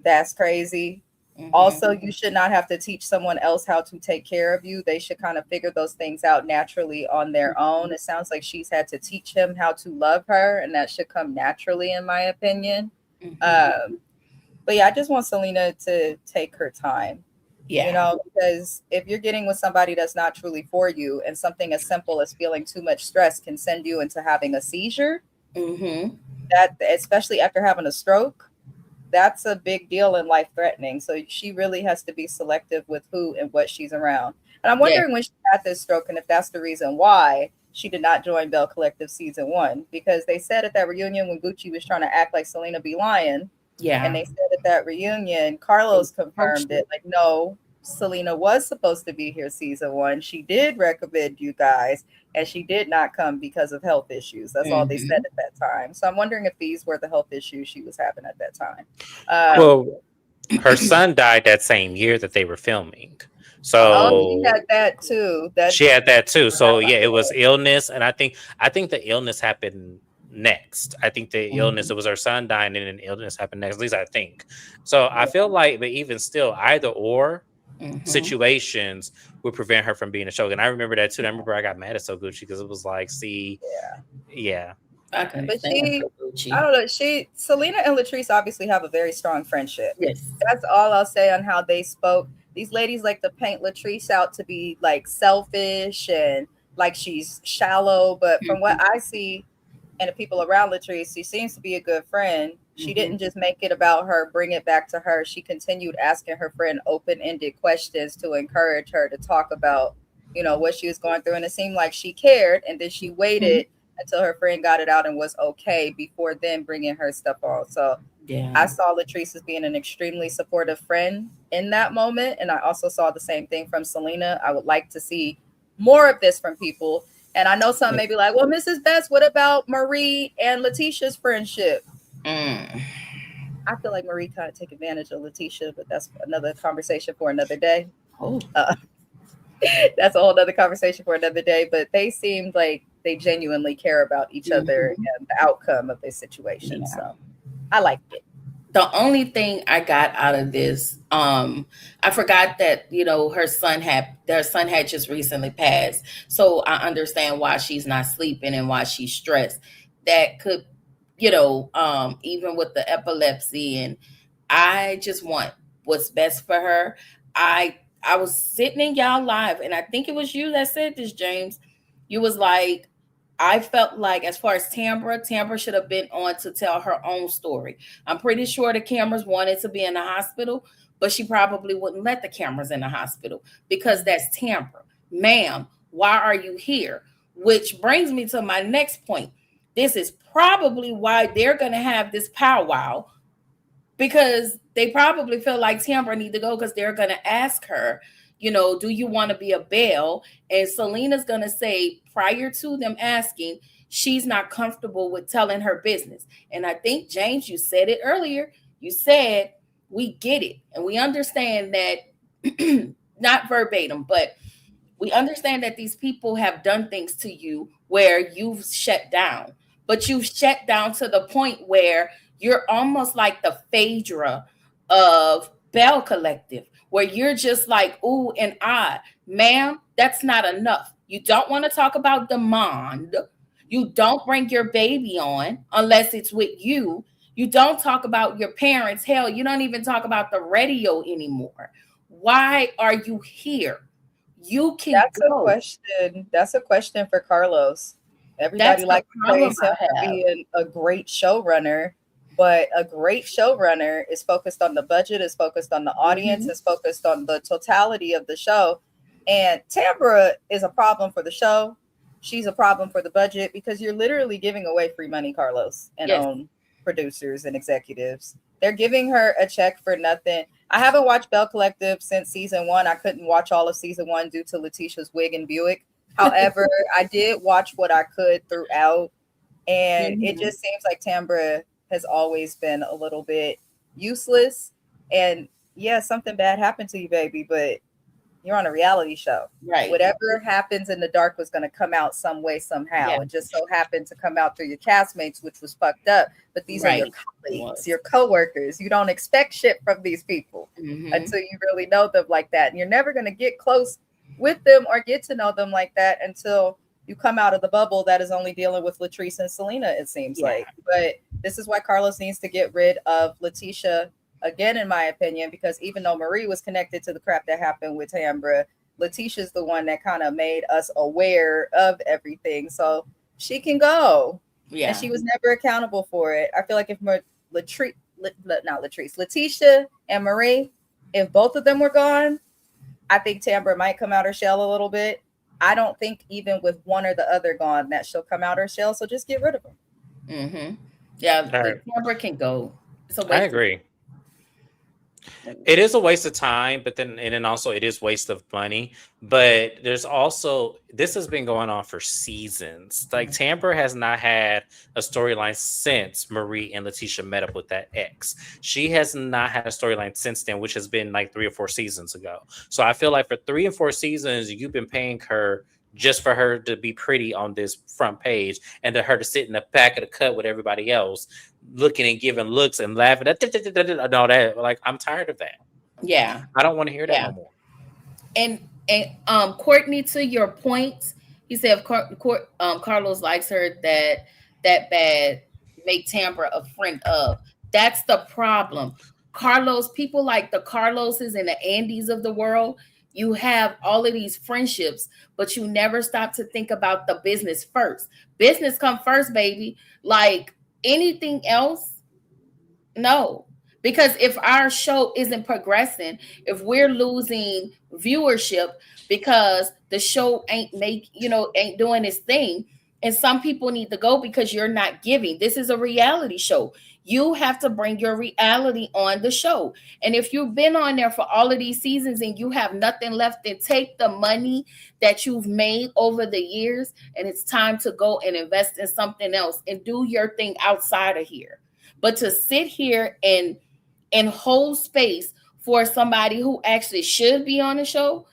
that's crazy. Also, you should not have to teach someone else how to take care of you. They should kind of figure those things out naturally on their own. It sounds like she's had to teach him how to love her, and that should come naturally, in my opinion. But yeah, I just want Selena to take her time. Because if you're getting with somebody that's not truly for you, and something as simple as feeling too much stress can send you into having a seizure, that, especially after having a stroke, that's a big deal and life threatening. So she really has to be selective with who and what she's around. And I'm wondering when she had this stroke, and if that's the reason why she did not join Belle Collective season 1, because they said at that reunion when Gucci was trying to act like Selena be lying. And they said at that reunion, Carlos confirmed it. Like, no, Selena was supposed to be here season 1. She did recommend you guys, and she did not come because of health issues. That's all they said at that time. So I'm wondering if these were the health issues she was having at that time. Well, her son died that same year that they were filming. So she had that too. She had that too. So yeah, it was illness, and I think the illness happened next. I think the illness, it was her son dying, and an illness happened next. At least I think. So I feel like, but even still, either or situations would prevent her from being a shogun. I remember that too. I remember I got mad at Soguchi because it was like, yeah. But I don't know. Selena and Latrice obviously have a very strong friendship. Yes, that's all I'll say on how they spoke. These ladies like to paint Latrice out to be like selfish and like she's shallow, but from what I see and the people around Latrice, she seems to be a good friend. She didn't just make it about her, bring it back to her. She continued asking her friend open-ended questions to encourage her to talk about, what she was going through. And it seemed like she cared. And then she waited until her friend got it out and was okay before then bringing her stuff on. So I saw Latrice as being an extremely supportive friend in that moment. And I also saw the same thing from Selena. I would like to see more of this from people. And I know some may be like, well, Mrs. Best, what about Marie and Letitia's friendship? I feel like Marie kind of take advantage of Letitia, but that's another conversation for another day. That's a whole other conversation for another day. But they seemed like they genuinely care about each other and the outcome of this situation. So I liked it. The only thing I got out of this, I forgot that her son had just recently passed, so I understand why she's not sleeping and why she's stressed. That could, even with the epilepsy, and I just want what's best for her. I was sitting in y'all live, and I think it was you that said this, James. You was like, I felt like as far as Tambra should have been on to tell her own story. I'm pretty sure the cameras wanted to be in the hospital, but she probably wouldn't let the cameras in the hospital because that's Tambra. Ma'am, why are you here? Which brings me to my next point. This is probably why they're going to have this powwow, because they probably feel like Tambra need to go because they're going to ask her, do you want to be a Belle? And Selena's going to say, prior to them asking, she's not comfortable with telling her business. And I think, James, you said it earlier. You said, we get it. And we understand that, not verbatim, but we understand that these people have done things to you where you've shut down, but you've shut down to the point where you're almost like the Phaedra of Belle Collective, where you're just like, ooh and ah, ma'am, that's not enough. You don't want to talk about demand. You don't bring your baby on unless it's with you. You don't talk about your parents. Hell, you don't even talk about the radio anymore. Why are you here? You can That's go. a question. That's a question for Carlos. Everybody likes to praise him for being a great showrunner, but a great showrunner is focused on the budget, is focused on the audience, is focused on the totality of the show. And Tambra is a problem for the show. She's a problem for the budget because you're literally giving away free money, Carlos, and producers and executives. They're giving her a check for nothing. I haven't watched Belle Collective since season 1. I couldn't watch all of season 1 due to Letitia's wig and Buick. However, I did watch what I could throughout. And it just seems like Tambra has always been a little bit useless. And yeah, something bad happened to you, baby, but you're on a reality show. Right. Whatever happens in the dark was going to come out some way, somehow. Yeah. It just so happened to come out through your castmates, which was fucked up. But these are your colleagues, your coworkers. You don't expect shit from these people until you really know them like that. And you're never going to get close with them or get to know them like that until you come out of the bubble that is only dealing with Latrice and Selena, it seems like. But this is why Carlos needs to get rid of Letitia again, in my opinion, because even though Marie was connected to the crap that happened with Tambra, Letitia's the one that kind of made us aware of everything. So she can go. Yeah. And she was never accountable for it. I feel like if Letitia and Marie, if both of them were gone, I think Tambra might come out her shell a little bit. I don't think even with one or the other gone that she'll come out her shell. So just get rid of them. Yeah, Tambra can go. I agree. It is a waste of time, but then also it is waste of money. But there's also, this has been going on for seasons. Like Tambra has not had a storyline since Marie and Letitia met up with that ex. She has not had a storyline since then, which has been like 3 or 4 seasons ago. So I feel like for 3 and 4 seasons, you've been paying her just for her to be pretty on this front page and to her to sit in the back of the cut with everybody else, looking and giving looks and laughing and all that. Like, I'm tired of that. Yeah. I don't want to hear that no more. And Courtney, to your point, he said if Carlos likes her that bad, make Tambra a friend of. That's the problem. Carlos, people like the Carloses and the Andys of the world, you have all of these friendships, but you never stop to think about the business first. Business come first, baby. Like anything else, no. Because if our show isn't progressing, if we're losing viewership because the show ain't doing its thing, and some people need to go because you're not giving. This is a reality show. You have to bring your reality on the show. And if you've been on there for all of these seasons and you have nothing left, then take the money that you've made over the years and it's time to go and invest in something else and do your thing outside of here. But to sit here and hold space for somebody who actually should be on the show,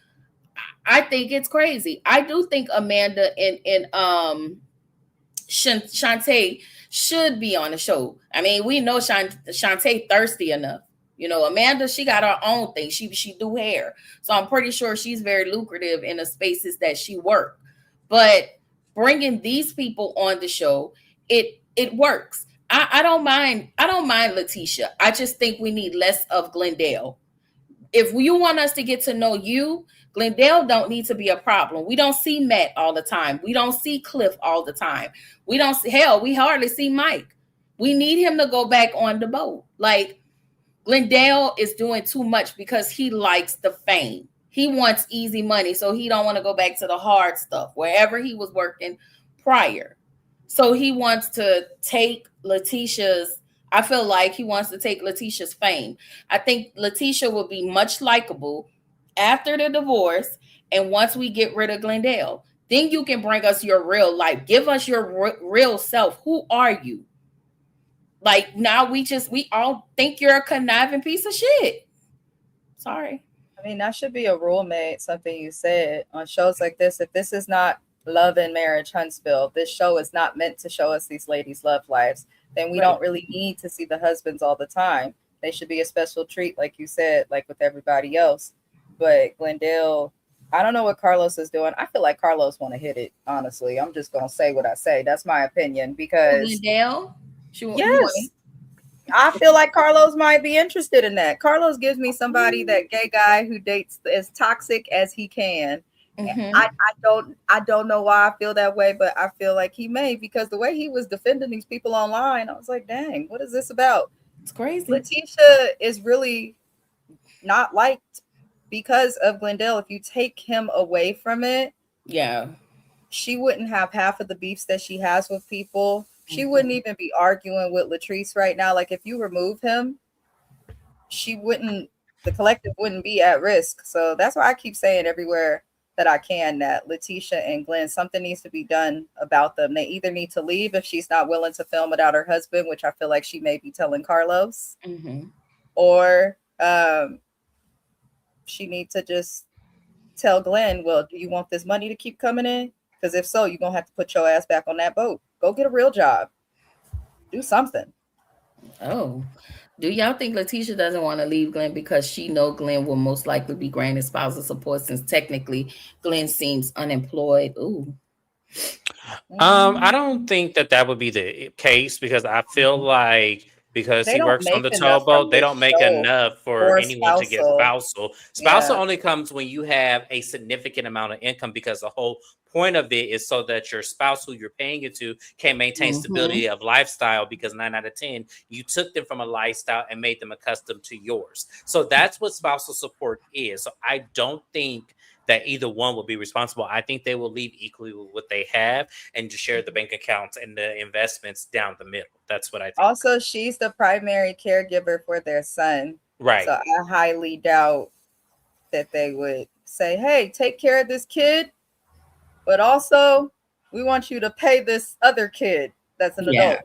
I think it's crazy. I do think Amanda and Shantae should be on the show. I mean, we know Shantae thirsty enough. You know, Amanda, she got her own thing. She do hair. So I'm pretty sure she's very lucrative in the spaces that she work. But bringing these people on the show, it works. I don't mind. I don't mind Letitia. I just think we need less of Glendale. If you want us to get to know you, Glendale don't need to be a problem. We don't see Matt all the time. We don't see Cliff all the time. We don't see, hell, we hardly see Mike. We need him to go back on the boat. Like, Glendale is doing too much because he likes the fame. He wants easy money, so he don't want to go back to the hard stuff, wherever he was working prior. So he wants to take Letitia's, I feel like he wants to take Letitia's fame. I think Letitia will be much likable after the divorce, and once we get rid of Glendale, then you can bring us your real life. Give us your real self. Who are you? Like, now we all think you're a conniving piece of shit. Sorry. I mean, that should be a rule made, something you said on shows like this. If this is not Love and Marriage Huntsville, this show is not meant to show us these ladies' love lives, then we don't really need to see the husbands all the time. They should be a special treat, like you said, like with everybody else. But Glendale, I don't know what Carlos is doing. I feel like Carlos want to hit it, honestly. I'm just going to say what I say. That's my opinion because... Glendale? Yes. I feel like Carlos might be interested in that. Carlos gives me somebody, that gay guy who dates as toxic as he can. Mm-hmm. I don't know why I feel that way, but I feel like he may, because the way he was defending these people online, I was like, dang, what is this about? It's crazy. Letitia is really not liked because of Glendale. If you take him away from it, yeah, she wouldn't have half of the beefs that she has with people. She wouldn't even be arguing with Latrice right now. Like, if you remove him, the collective wouldn't be at risk. So that's why I keep saying everywhere that I can that Letitia and Glenn, something needs to be done about them. They either need to leave if she's not willing to film without her husband, which I feel like she may be telling Carlos, or she needs to just tell Glenn, well, do you want this money to keep coming in? Because if so, you're going to have to put your ass back on that boat. Go get a real job. Do something. Oh, do y'all think Letitia doesn't want to leave Glenn because she know Glenn will most likely be granted spousal support, since technically Glenn seems unemployed? Ooh. I don't think that would be the case, because I feel like because he works on the towboat, they don't make enough for anyone to get spousal. Spousal only comes when you have a significant amount of income, because the whole point of it is so that your spouse who you're paying it to can maintain stability of lifestyle, because 9 out of 10, you took them from a lifestyle and made them accustomed to yours. So that's what spousal support is. So I don't think that either one will be responsible. I think they will leave equally with what they have and just share the bank accounts and the investments down the middle. That's what I think. Also, she's the primary caregiver for their son. Right. So I highly doubt that they would say, hey, take care of this kid, but also we want you to pay this other kid that's an adult.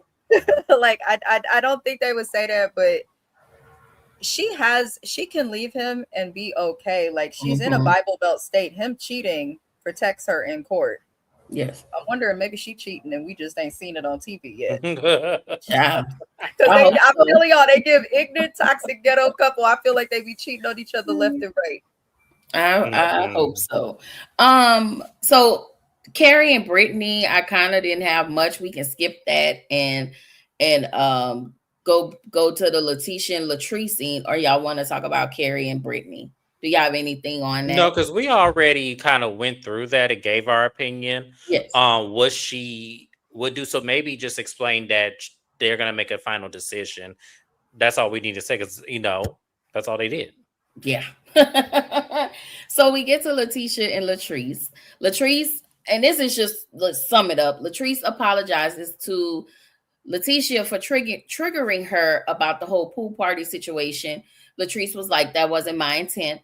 Like, I don't think they would say that, but she can leave him and be okay. Like, she's in a Bible Belt state. Him cheating protects her in court. Yes. I'm wondering, maybe she cheating and we just ain't seen it on TV yet. Yeah. I'm telling y'all, they give ignorant, toxic ghetto couple. I feel like they be cheating on each other left and right. I hope so. So Carrie and Brittany, I kind of didn't have much. We can skip that and go to the Letitia and Latrice scene, or y'all want to talk about Carrie and Brittany? Do y'all have anything on that? No, because we already kind of went through that and gave our opinion on what she would do. So maybe just explain that they're going to make a final decision. That's all we need to say, because, that's all they did. Yeah. So we get to Letitia and Latrice. Latrice, and this is just, let's sum it up. Latrice apologizes to Letitia for triggering her about the whole pool party situation. Latrice was like, that wasn't my intent.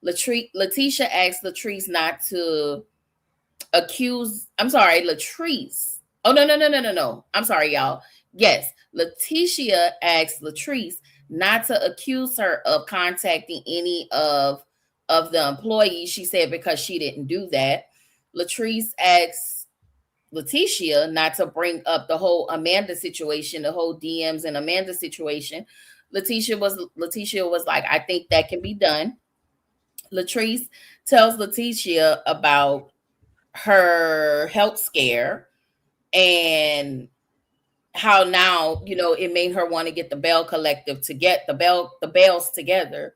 Letitia asked Latrice not to accuse, Latrice. Oh, no. I'm sorry, y'all. Yes, Letitia asked Latrice not to accuse her of contacting any of the employees. She said because she didn't do that. Latrice asked Letitia, not to bring up the whole Amanda situation, the whole DMs and Amanda situation. Letitia was like, I think that can be done. Latrice tells Letitia about her health scare and how now, it made her want to get the Belle collective to get the Bells together.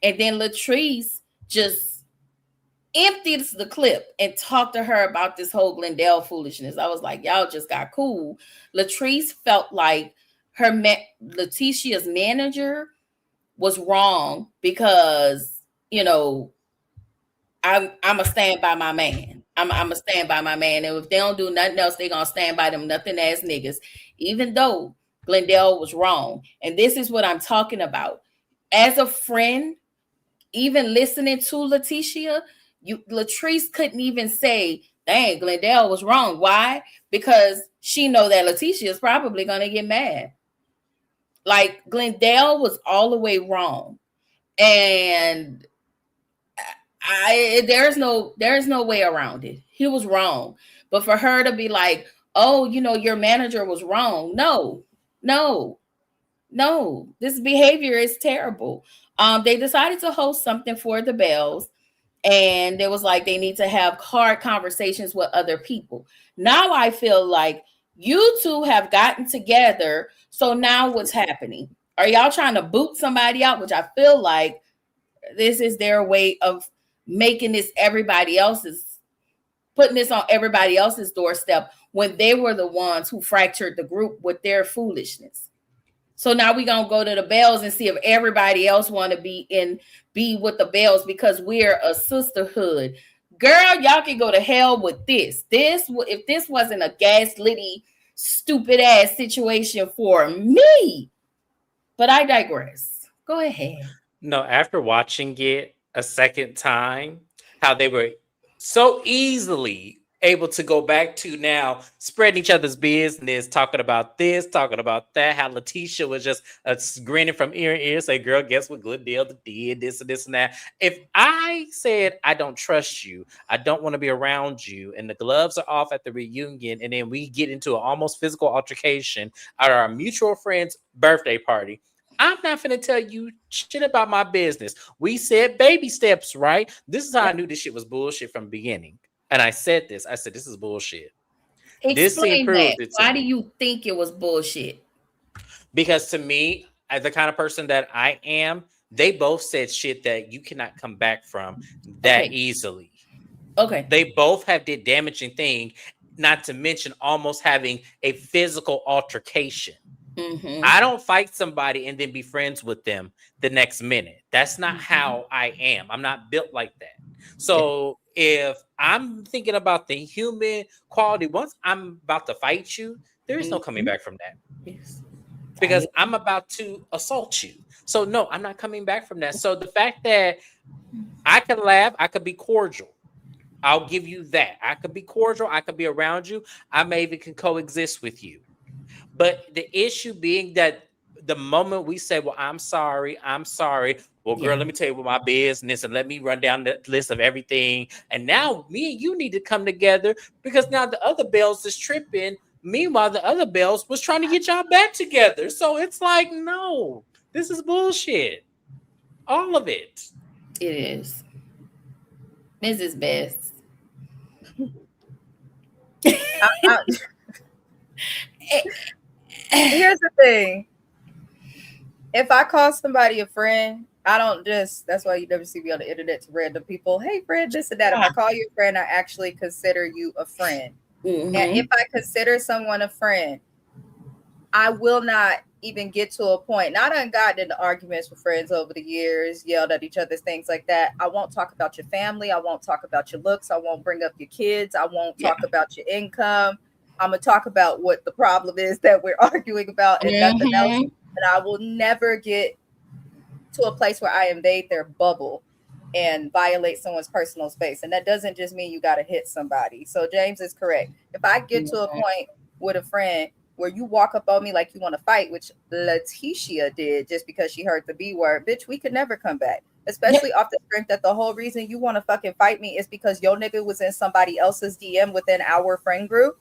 And then Latrice just empties the clip and talked to her about this whole Glendale foolishness. I was like, y'all just got cool. Latrice felt like Letitia's manager was wrong because, I'm a stand by my man. I'm a stand by my man. And if they don't do nothing else, they're gonna stand by them nothing ass niggas. Even though Glendale was wrong. And this is what I'm talking about. As a friend, even listening to Letitia, Latrice couldn't even say, dang, Glendale was wrong. Why? Because she know that Letitia is probably gonna get mad. Like, Glendale was all the way wrong. And there's no way around it. He was wrong. But for her to be like, oh, your manager was wrong. No. This behavior is terrible. They decided to host something for the Bells, and it was like they need to have hard conversations with other people. Now I feel like you two have gotten together. So now what's happening? Are y'all trying to boot somebody out? Which I feel like this is their way of making this putting this on everybody else's doorstep when they were the ones who fractured the group with their foolishness. So now we're going to go to the Bells and see if everybody else want to be with the Bells because we're a sisterhood. Girl, y'all can go to hell with this. If this wasn't a gaslitty, stupid ass situation for me. But I digress. Go ahead. No, after watching it a second time, how they were so easily able to go back to now spreading each other's business, talking about this, talking about that, how Letitia was just grinning from ear to ear, say, girl, guess what Glendale did, this and this and that. If I said, I don't trust you, I don't want to be around you, and the gloves are off at the reunion, and then we get into an almost physical altercation at our mutual friend's birthday party, I'm not finna tell you shit about my business. We said baby steps, right? This is how I knew this shit was bullshit from the beginning. And I said this is bullshit. Explain that. Why do you think it was bullshit? Because to me, as the kind of person that I am, they both said shit that you cannot come back from that easily. Okay. They both have did damaging thing, not to mention almost having a physical altercation. Mm-hmm. I don't fight somebody and then be friends with them the next minute. That's not how I am. I'm not built like that. So if I'm thinking about the human quality, once I'm about to fight you, there is no coming back from that. Yes. Because I'm about to assault you. So no, I'm not coming back from that. So the fact that I can laugh, I could be cordial. I'll give you that. I could be cordial. I could be around you. I may even can coexist with you. But the issue being that the moment we say, well, I'm sorry. Well, girl, let me tell you what my business and let me run down the list of everything. And now me and you need to come together because now the other Bells is tripping. Meanwhile, the other Bells was trying to get y'all back together. So it's like, no, this is bullshit. All of it. It is. Mrs. Best. Here's the thing. If I call somebody a friend, I don't just, that's why you never see me on the internet to random people. Hey, friend, this and that. If I call you a friend, I actually consider you a friend. Mm-hmm. And if I consider someone a friend, I will not even get to a point. Not gotten into arguments with friends over the years, yelled at each other, things like that. I won't talk about your family. I won't talk about your looks. I won't bring up your kids. I won't talk about your income. I'm going to talk about what the problem is that we're arguing about and nothing else. And I will never get to a place where I invade their bubble and violate someone's personal space. And that doesn't just mean you got to hit somebody. So James is correct. If I get to a point with a friend where you walk up on me like you want to fight, which Letitia did just because she heard the B word, bitch, we could never come back. Especially off the strength that the whole reason you want to fucking fight me is because your nigga was in somebody else's DM within our friend group.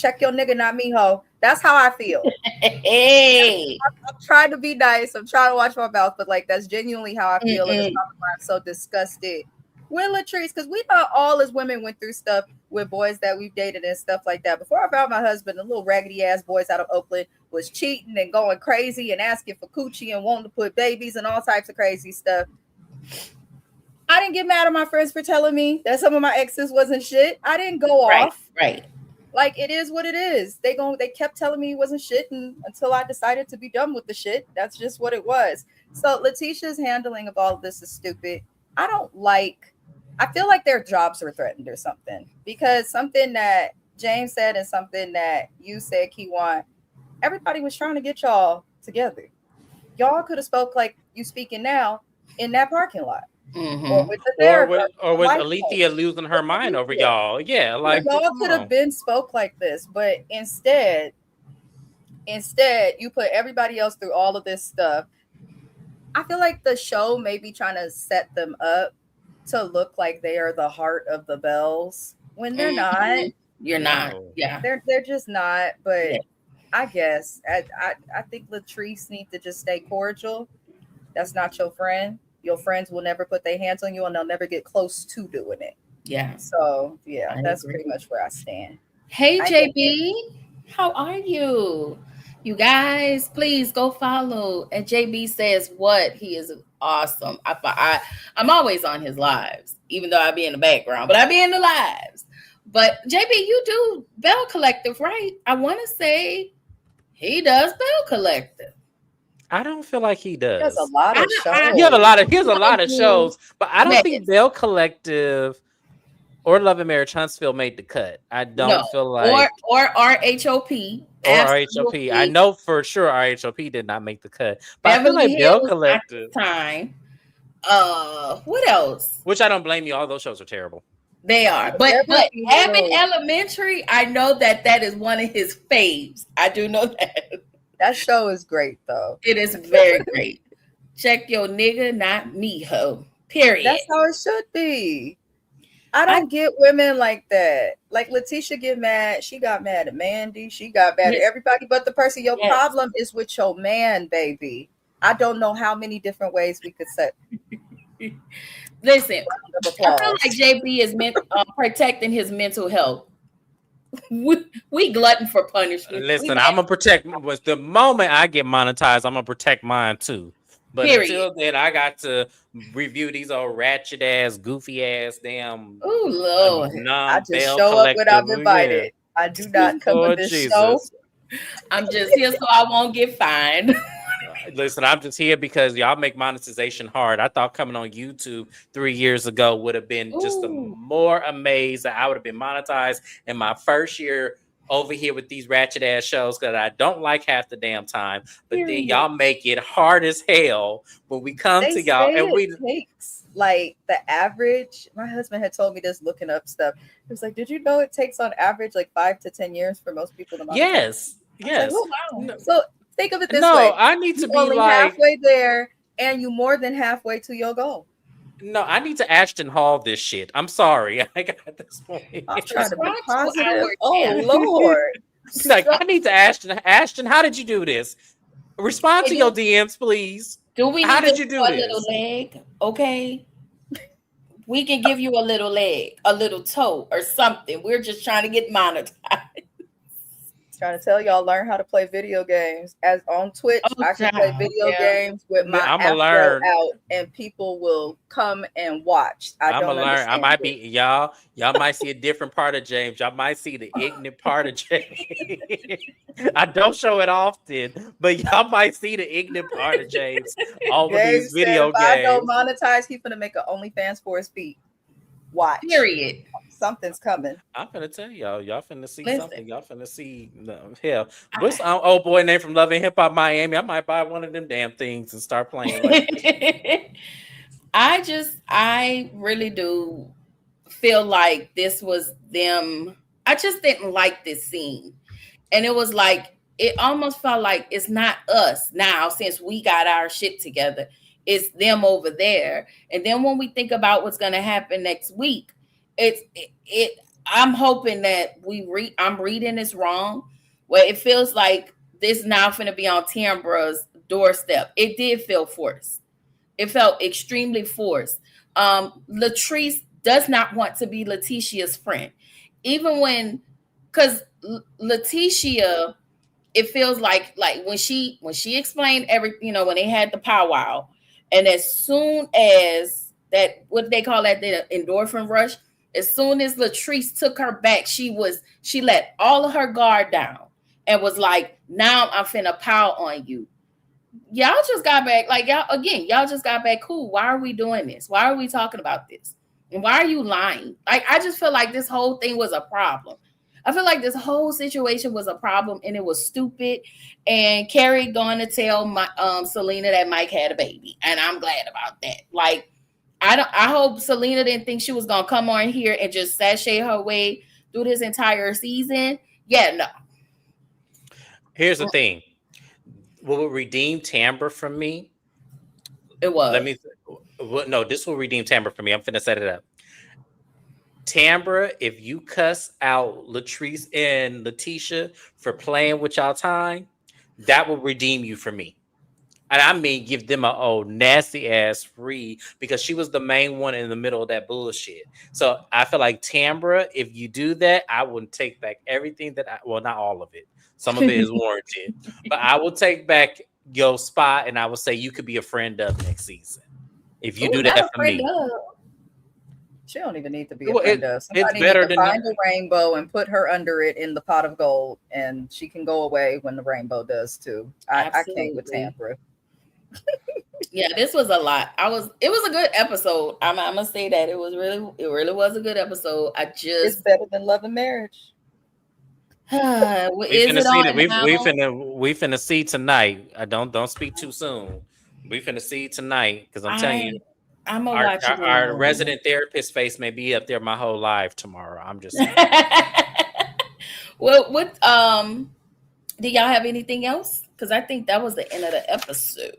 Check your nigga, not me, ho. That's how I feel. Hey. I'm trying to be nice. I'm trying to watch my mouth, but like that's genuinely how I feel. And it's probably why I'm so disgusted with Latrice, because we thought all as women went through stuff with boys that we've dated and stuff like that. Before I found my husband, the little raggedy ass boys out of Oakland was cheating and going crazy and asking for coochie and wanting to put babies and all types of crazy stuff. I didn't get mad at my friends for telling me that some of my exes wasn't shit. I didn't go off. Right. Like, it is what it is. They kept telling me it wasn't shit, and until I decided to be done with the shit, that's just what it was. So Letitia's handling of all of this is stupid. I feel like their jobs were threatened or something, because something that James said and something that you said, Kiwan, everybody was trying to get y'all together. Y'all could have spoke like you speaking now in that parking lot. Or with the therapist, or with Alethea losing her mind over y'all. Yeah, like y'all could have been spoke like this, but instead you put everybody else through all of this stuff. I feel like the show may be trying to set them up to look like they are the heart of the Bells when they're not. You're not. Yeah, they're just not. But yeah. I guess I think Latrice needs to just stay cordial. That's not your friend. Your friends will never put their hands on you, and they'll never get close to doing it. Yeah. So yeah, that's pretty much where I stand. Hey, JB, how are you? You guys, please go follow. And JB says what? He is awesome. I'm always on his lives, even though I be in the background, but I be in the lives. But JB, you do Belle Collective, right? I want to say he does Belle Collective. I don't feel like he does. There's a lot of shows. He has a lot of shows, but I don't think Belle Collective or Love and Marriage Huntsville made the cut. I don't feel like or RHOP. Or RHOP. I know for sure RHOP did not make the cut. But Beverly I feel like Belle Collective. Time. What else? Which I don't blame you. All those shows are terrible. They are. But Abbott Elementary, I know that is one of his faves. I do know that. That show is great, though. It is very great. Check your nigga, not me, ho. Period. That's how it should be. I don't get women like that. Like Letitia get mad. She got mad at Mandy. She got mad at everybody but the person. Your problem is with your man, baby. I don't know how many different ways we could say. Listen, I feel like JB is protecting his mental health. We glutton for punishment. Listen, I'm gonna protect. Was the moment I get monetized, I'm gonna protect mine too. But until then, I got to review these old ratchet ass, goofy ass, damn. Oh Lord! I just show up when I'm invited. Yeah. I do not come to this show. I'm just here so I won't get fined. Listen, I'm just here because y'all make monetization hard. I thought coming on YouTube 3 years ago would have been just more amazed that I would have been monetized in my first year over here with these ratchet ass shows because I don't like half the damn time. But then y'all make it hard as hell when we come to y'all. And we takes like the average. My husband had told me this looking up stuff. He was like, "Did you know it takes on average like 5 to 10 years for most people to monetize?" Yes. Like, oh, wow. No. So think of it this way. I need to be only like halfway there, and you more than halfway to your goal. No, I need to Ashton Hall this shit. I'm sorry. I got this point. I'm trying to be positive. Oh Lord. Like, I need to Ashton, how did you do this? Respond to your DMs, please. How did you do this? Little leg, okay? We can give you a little leg, a little toe, or something. We're just trying to get monetized. Trying to tell y'all, learn how to play video games. As on Twitch, I can play video games with my afro out, and people will come and watch. I'm gonna learn. I might be y'all might see a different part of James. Y'all might see the ignorant part of James. I don't show it often, but y'all might see the ignorant part of James over these video games. If I don't monetize, he's gonna make an OnlyFans for his feet. Watch. Period. Something's coming. I'm gonna tell y'all finna see something. Y'all finna see hell. What's old boy name from Love and Hip Hop Miami? I might buy one of them damn things and start playing. I really do feel like this was them. I just didn't like this scene, and it was like it almost felt like it's not us now since we got our shit together. It's them over there, and then when we think about what's gonna happen next week. I'm hoping that I'm reading this wrong, where it feels like this now finna be on Tambra's doorstep. It did feel forced. It felt extremely forced. Latrice does not want to be Letitia's friend, even when, because Letitia, it feels like when she explained when they had the powwow, and as soon as that, what they call that, the endorphin rush, as soon as Latrice took her back, she let all of her guard down and was like, now I'm finna pow on you. Y'all just got back, like, y'all just got back cool. Why are we doing this? Why are we talking about this? And why are you lying? Like, I just feel like this whole thing was a problem. I feel like this whole situation was a problem, and it was stupid. And Carrie going to tell Selena that Mike had a baby, and I'm glad about that. Like, I hope Selena didn't think she was gonna come on here and just sashay her way through this entire season. Yeah, no. Here's the thing. What will redeem Tambra from me? It was. No, this will redeem Tambra from me. I'm finna set it up. Tambra, if you cuss out Latrice and Letitia for playing with y'all time, that will redeem you for me. And I mean, give them a old nasty ass free, because she was the main one in the middle of that bullshit. So I feel like Tambra, if you do that, I would take back everything well, not all of it. Some of it is warranted, but I will take back your spot, and I will say you could be a friend of next season if you do that for me. She don't even need to be a friend of. Somebody it's better need to find a rainbow and put her under it in the pot of gold, and she can go away when the rainbow does too. I can't with Tambra. Yeah, this was a lot. It was a good episode. I'm gonna say that it really was a good episode. It's better than Love and Marriage. We finna see tonight. Don't speak too soon. We finna see tonight, because I'm telling you, I'm gonna watch it. Our resident therapist face may be up there my whole life tomorrow. I'm just saying. Well, what do y'all have anything else? Because I think that was the end of the episode.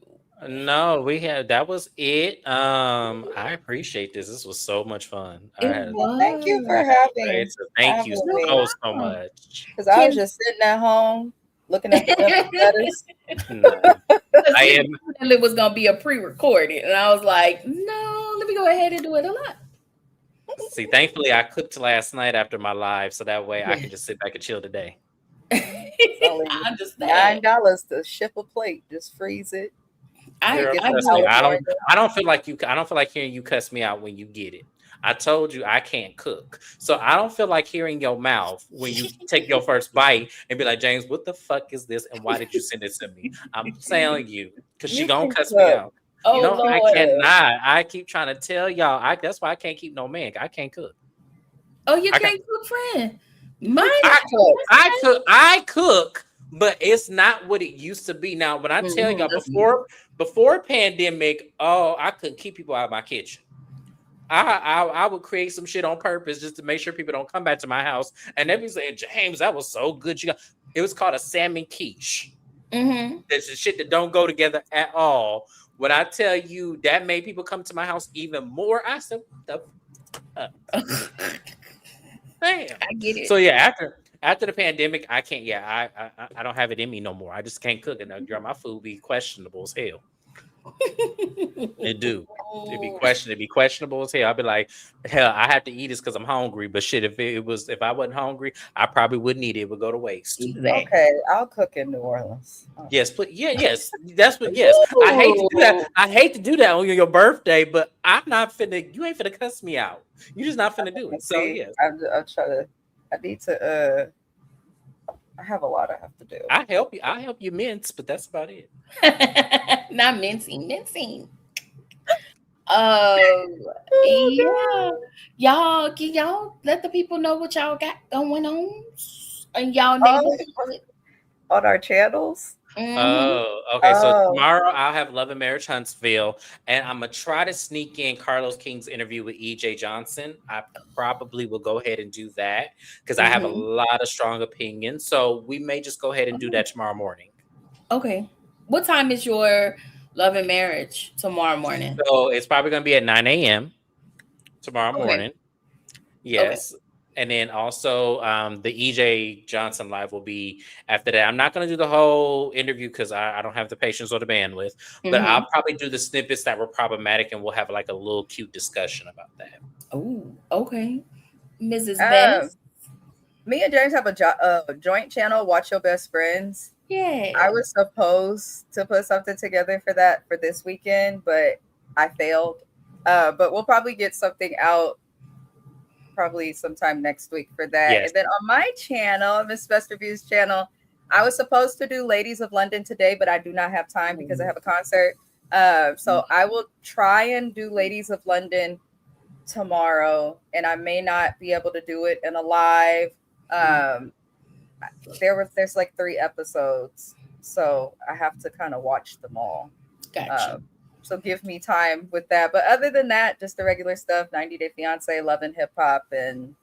No, that was it. I appreciate this. This was so much fun. Thank you for having. Thank you so much. Because I was just sitting at home looking at the letters. It was gonna be a pre-recorded, and I was like, no, let me go ahead and do it a lot. See, thankfully I cooked last night after my live, so that way I can just sit back and chill today. I understand. $9 to ship a plate. Just freeze it. I don't feel like hearing you cuss me out when you get it. I told you I can't cook, so I don't feel like hearing your mouth when you take your first bite and be like, James, what the fuck is this, and why did you send it to me? I'm telling you, because she gonna cuss me out. Oh, no, Lord. I cannot. I keep trying to tell y'all. That's why I can't keep no man. I can't cook. Oh, you can't cook, friend. I cook, but it's not what it used to be. Now, when I tell y'all before pandemic, I couldn't keep people out of my kitchen. I would create some shit on purpose just to make sure people don't come back to my house. And they'd be saying, James, that was so good. It was called a salmon quiche. Mm-hmm. There's the shit that don't go together at all. When I tell you that made people come to my house even more, I said, what the Damn. I get it. So yeah, after the pandemic, I can't. Yeah, I don't have it in me no more. I just can't cook, and my food be questionable as hell. It do. It'd be questionable as hell. I'd be like, hell, I have to eat this because I'm hungry. But shit, if I wasn't hungry, I probably wouldn't eat it. It would go to waste. Exactly. Okay, I'll cook in New Orleans. Yes, but yes, that's what. Yes, I hate to do that. I hate to do that on your birthday, but I'm not finna. You ain't finna cuss me out. You're just not finna do it. So yes, I'll try to. I need to. I have a lot I have to do. I help you mince, but that's about it. Not mincing. Yeah. Y'all, can y'all let the people know what y'all got going on in y'all neighborhood? On our channels? Mm-hmm. Oh, okay. So tomorrow I'll have Love and Marriage Huntsville, and I'm gonna try to sneak in Carlos King's interview with EJ Johnson. I probably will go ahead and do that because I have a lot of strong opinions. So we may just go ahead and do that tomorrow morning. Okay. What time is your Love and Marriage tomorrow morning? So it's probably gonna be at 9 a.m. tomorrow morning. Yes. Okay. And then also the EJ Johnson live will be after that. I'm not going to do the whole interview because I don't have the patience or the bandwidth, but I'll probably do the snippets that were problematic and we'll have like a little cute discussion about that. Oh, okay. Mrs. Best. Me and James have a joint channel, Watch Your Best Friends. Yeah. I was supposed to put something together for that for this weekend, but I failed. But we'll probably get something out probably sometime next week for that. Yes. And then on my channel, Miss Best Reviews channel, I was supposed to do Ladies of London today, but I do not have time because I have a concert. So I will try and do Ladies of London tomorrow, and I may not be able to do it in a live. There's like 3 episodes, so I have to kind of watch them all. Gotcha. So give me time with that. But other than that, just the regular stuff: 90 Day Fiance, Love and Hip Hop, and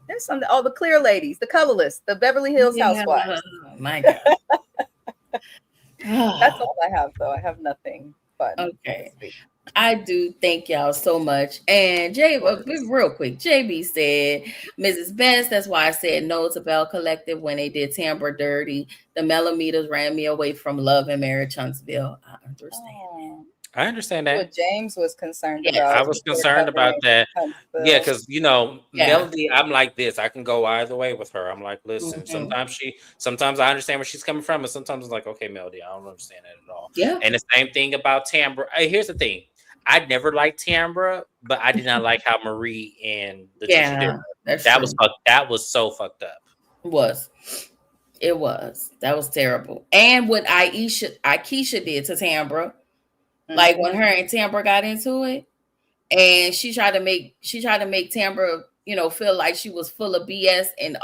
there's some the Clear Ladies, the Colorless, the Beverly Hills Housewives. My God. That's all I have, though. I have nothing fun. Okay. I do thank y'all so much. And real quick, JB said, Mrs. Best, that's why I said no to Belle Collective when they did Tambra Dirty. The Millimeters ran me away from Love and Marriage Huntsville. I understand. I understand that. What James was concerned about. I was concerned about that. Yeah, because Melody, I'm like this. I can go either way with her. I'm like, listen, sometimes I understand where she's coming from, and sometimes it's like, okay, Melody, I don't understand that at all. Yeah. And the same thing about Tambra. Here's the thing. I never liked Tambra, but I did not like how Marie and Letitia did. That was so fucked up. It was. That was terrible. And what Akeisha did to Tambra, like when her and Tambra got into it, and she tried to make Tambra, feel like she was full of BS and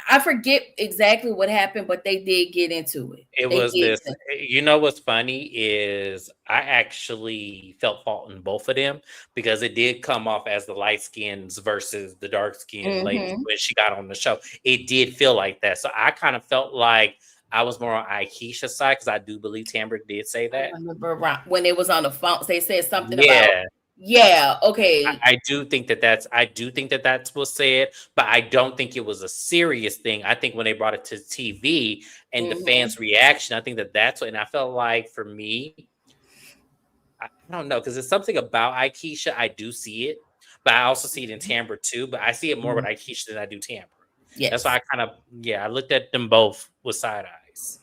I forget exactly what happened, but they did get into it. It was this. You know what's funny is I actually felt fault in both of them because it did come off as the light skins versus the dark skinned ladies when she got on the show. It did feel like that. So I kind of felt like I was more on Akeisha's side because I do believe Tambra did say that. I remember when it was on the phone, they said something about. Yeah. Okay. I do think that that's what's said, but I don't think it was a serious thing. I think when they brought it to TV and the fans' reaction, I think that's what. And I felt like for me, I don't know, because there's something about Akeisha. I do see it, but I also see it in Tambra too. But I see it more with Akeisha than I do Tambra. Yes. That's why I looked at them both with side eyes.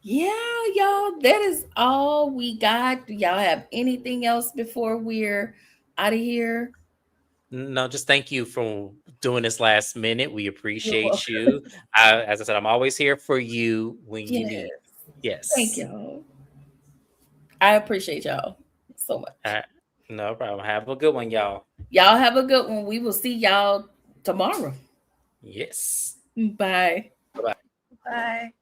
Yeah, y'all, that is all we got. Do y'all have anything else before we're out of here? No, just thank you for doing this last minute. We appreciate you. As I said, I'm always here for you when you need. Yes. Thank y'all. I appreciate y'all so much. No problem. Have a good one, y'all. Y'all have a good one. We will see y'all tomorrow. Yes. Bye. Bye-bye. Bye.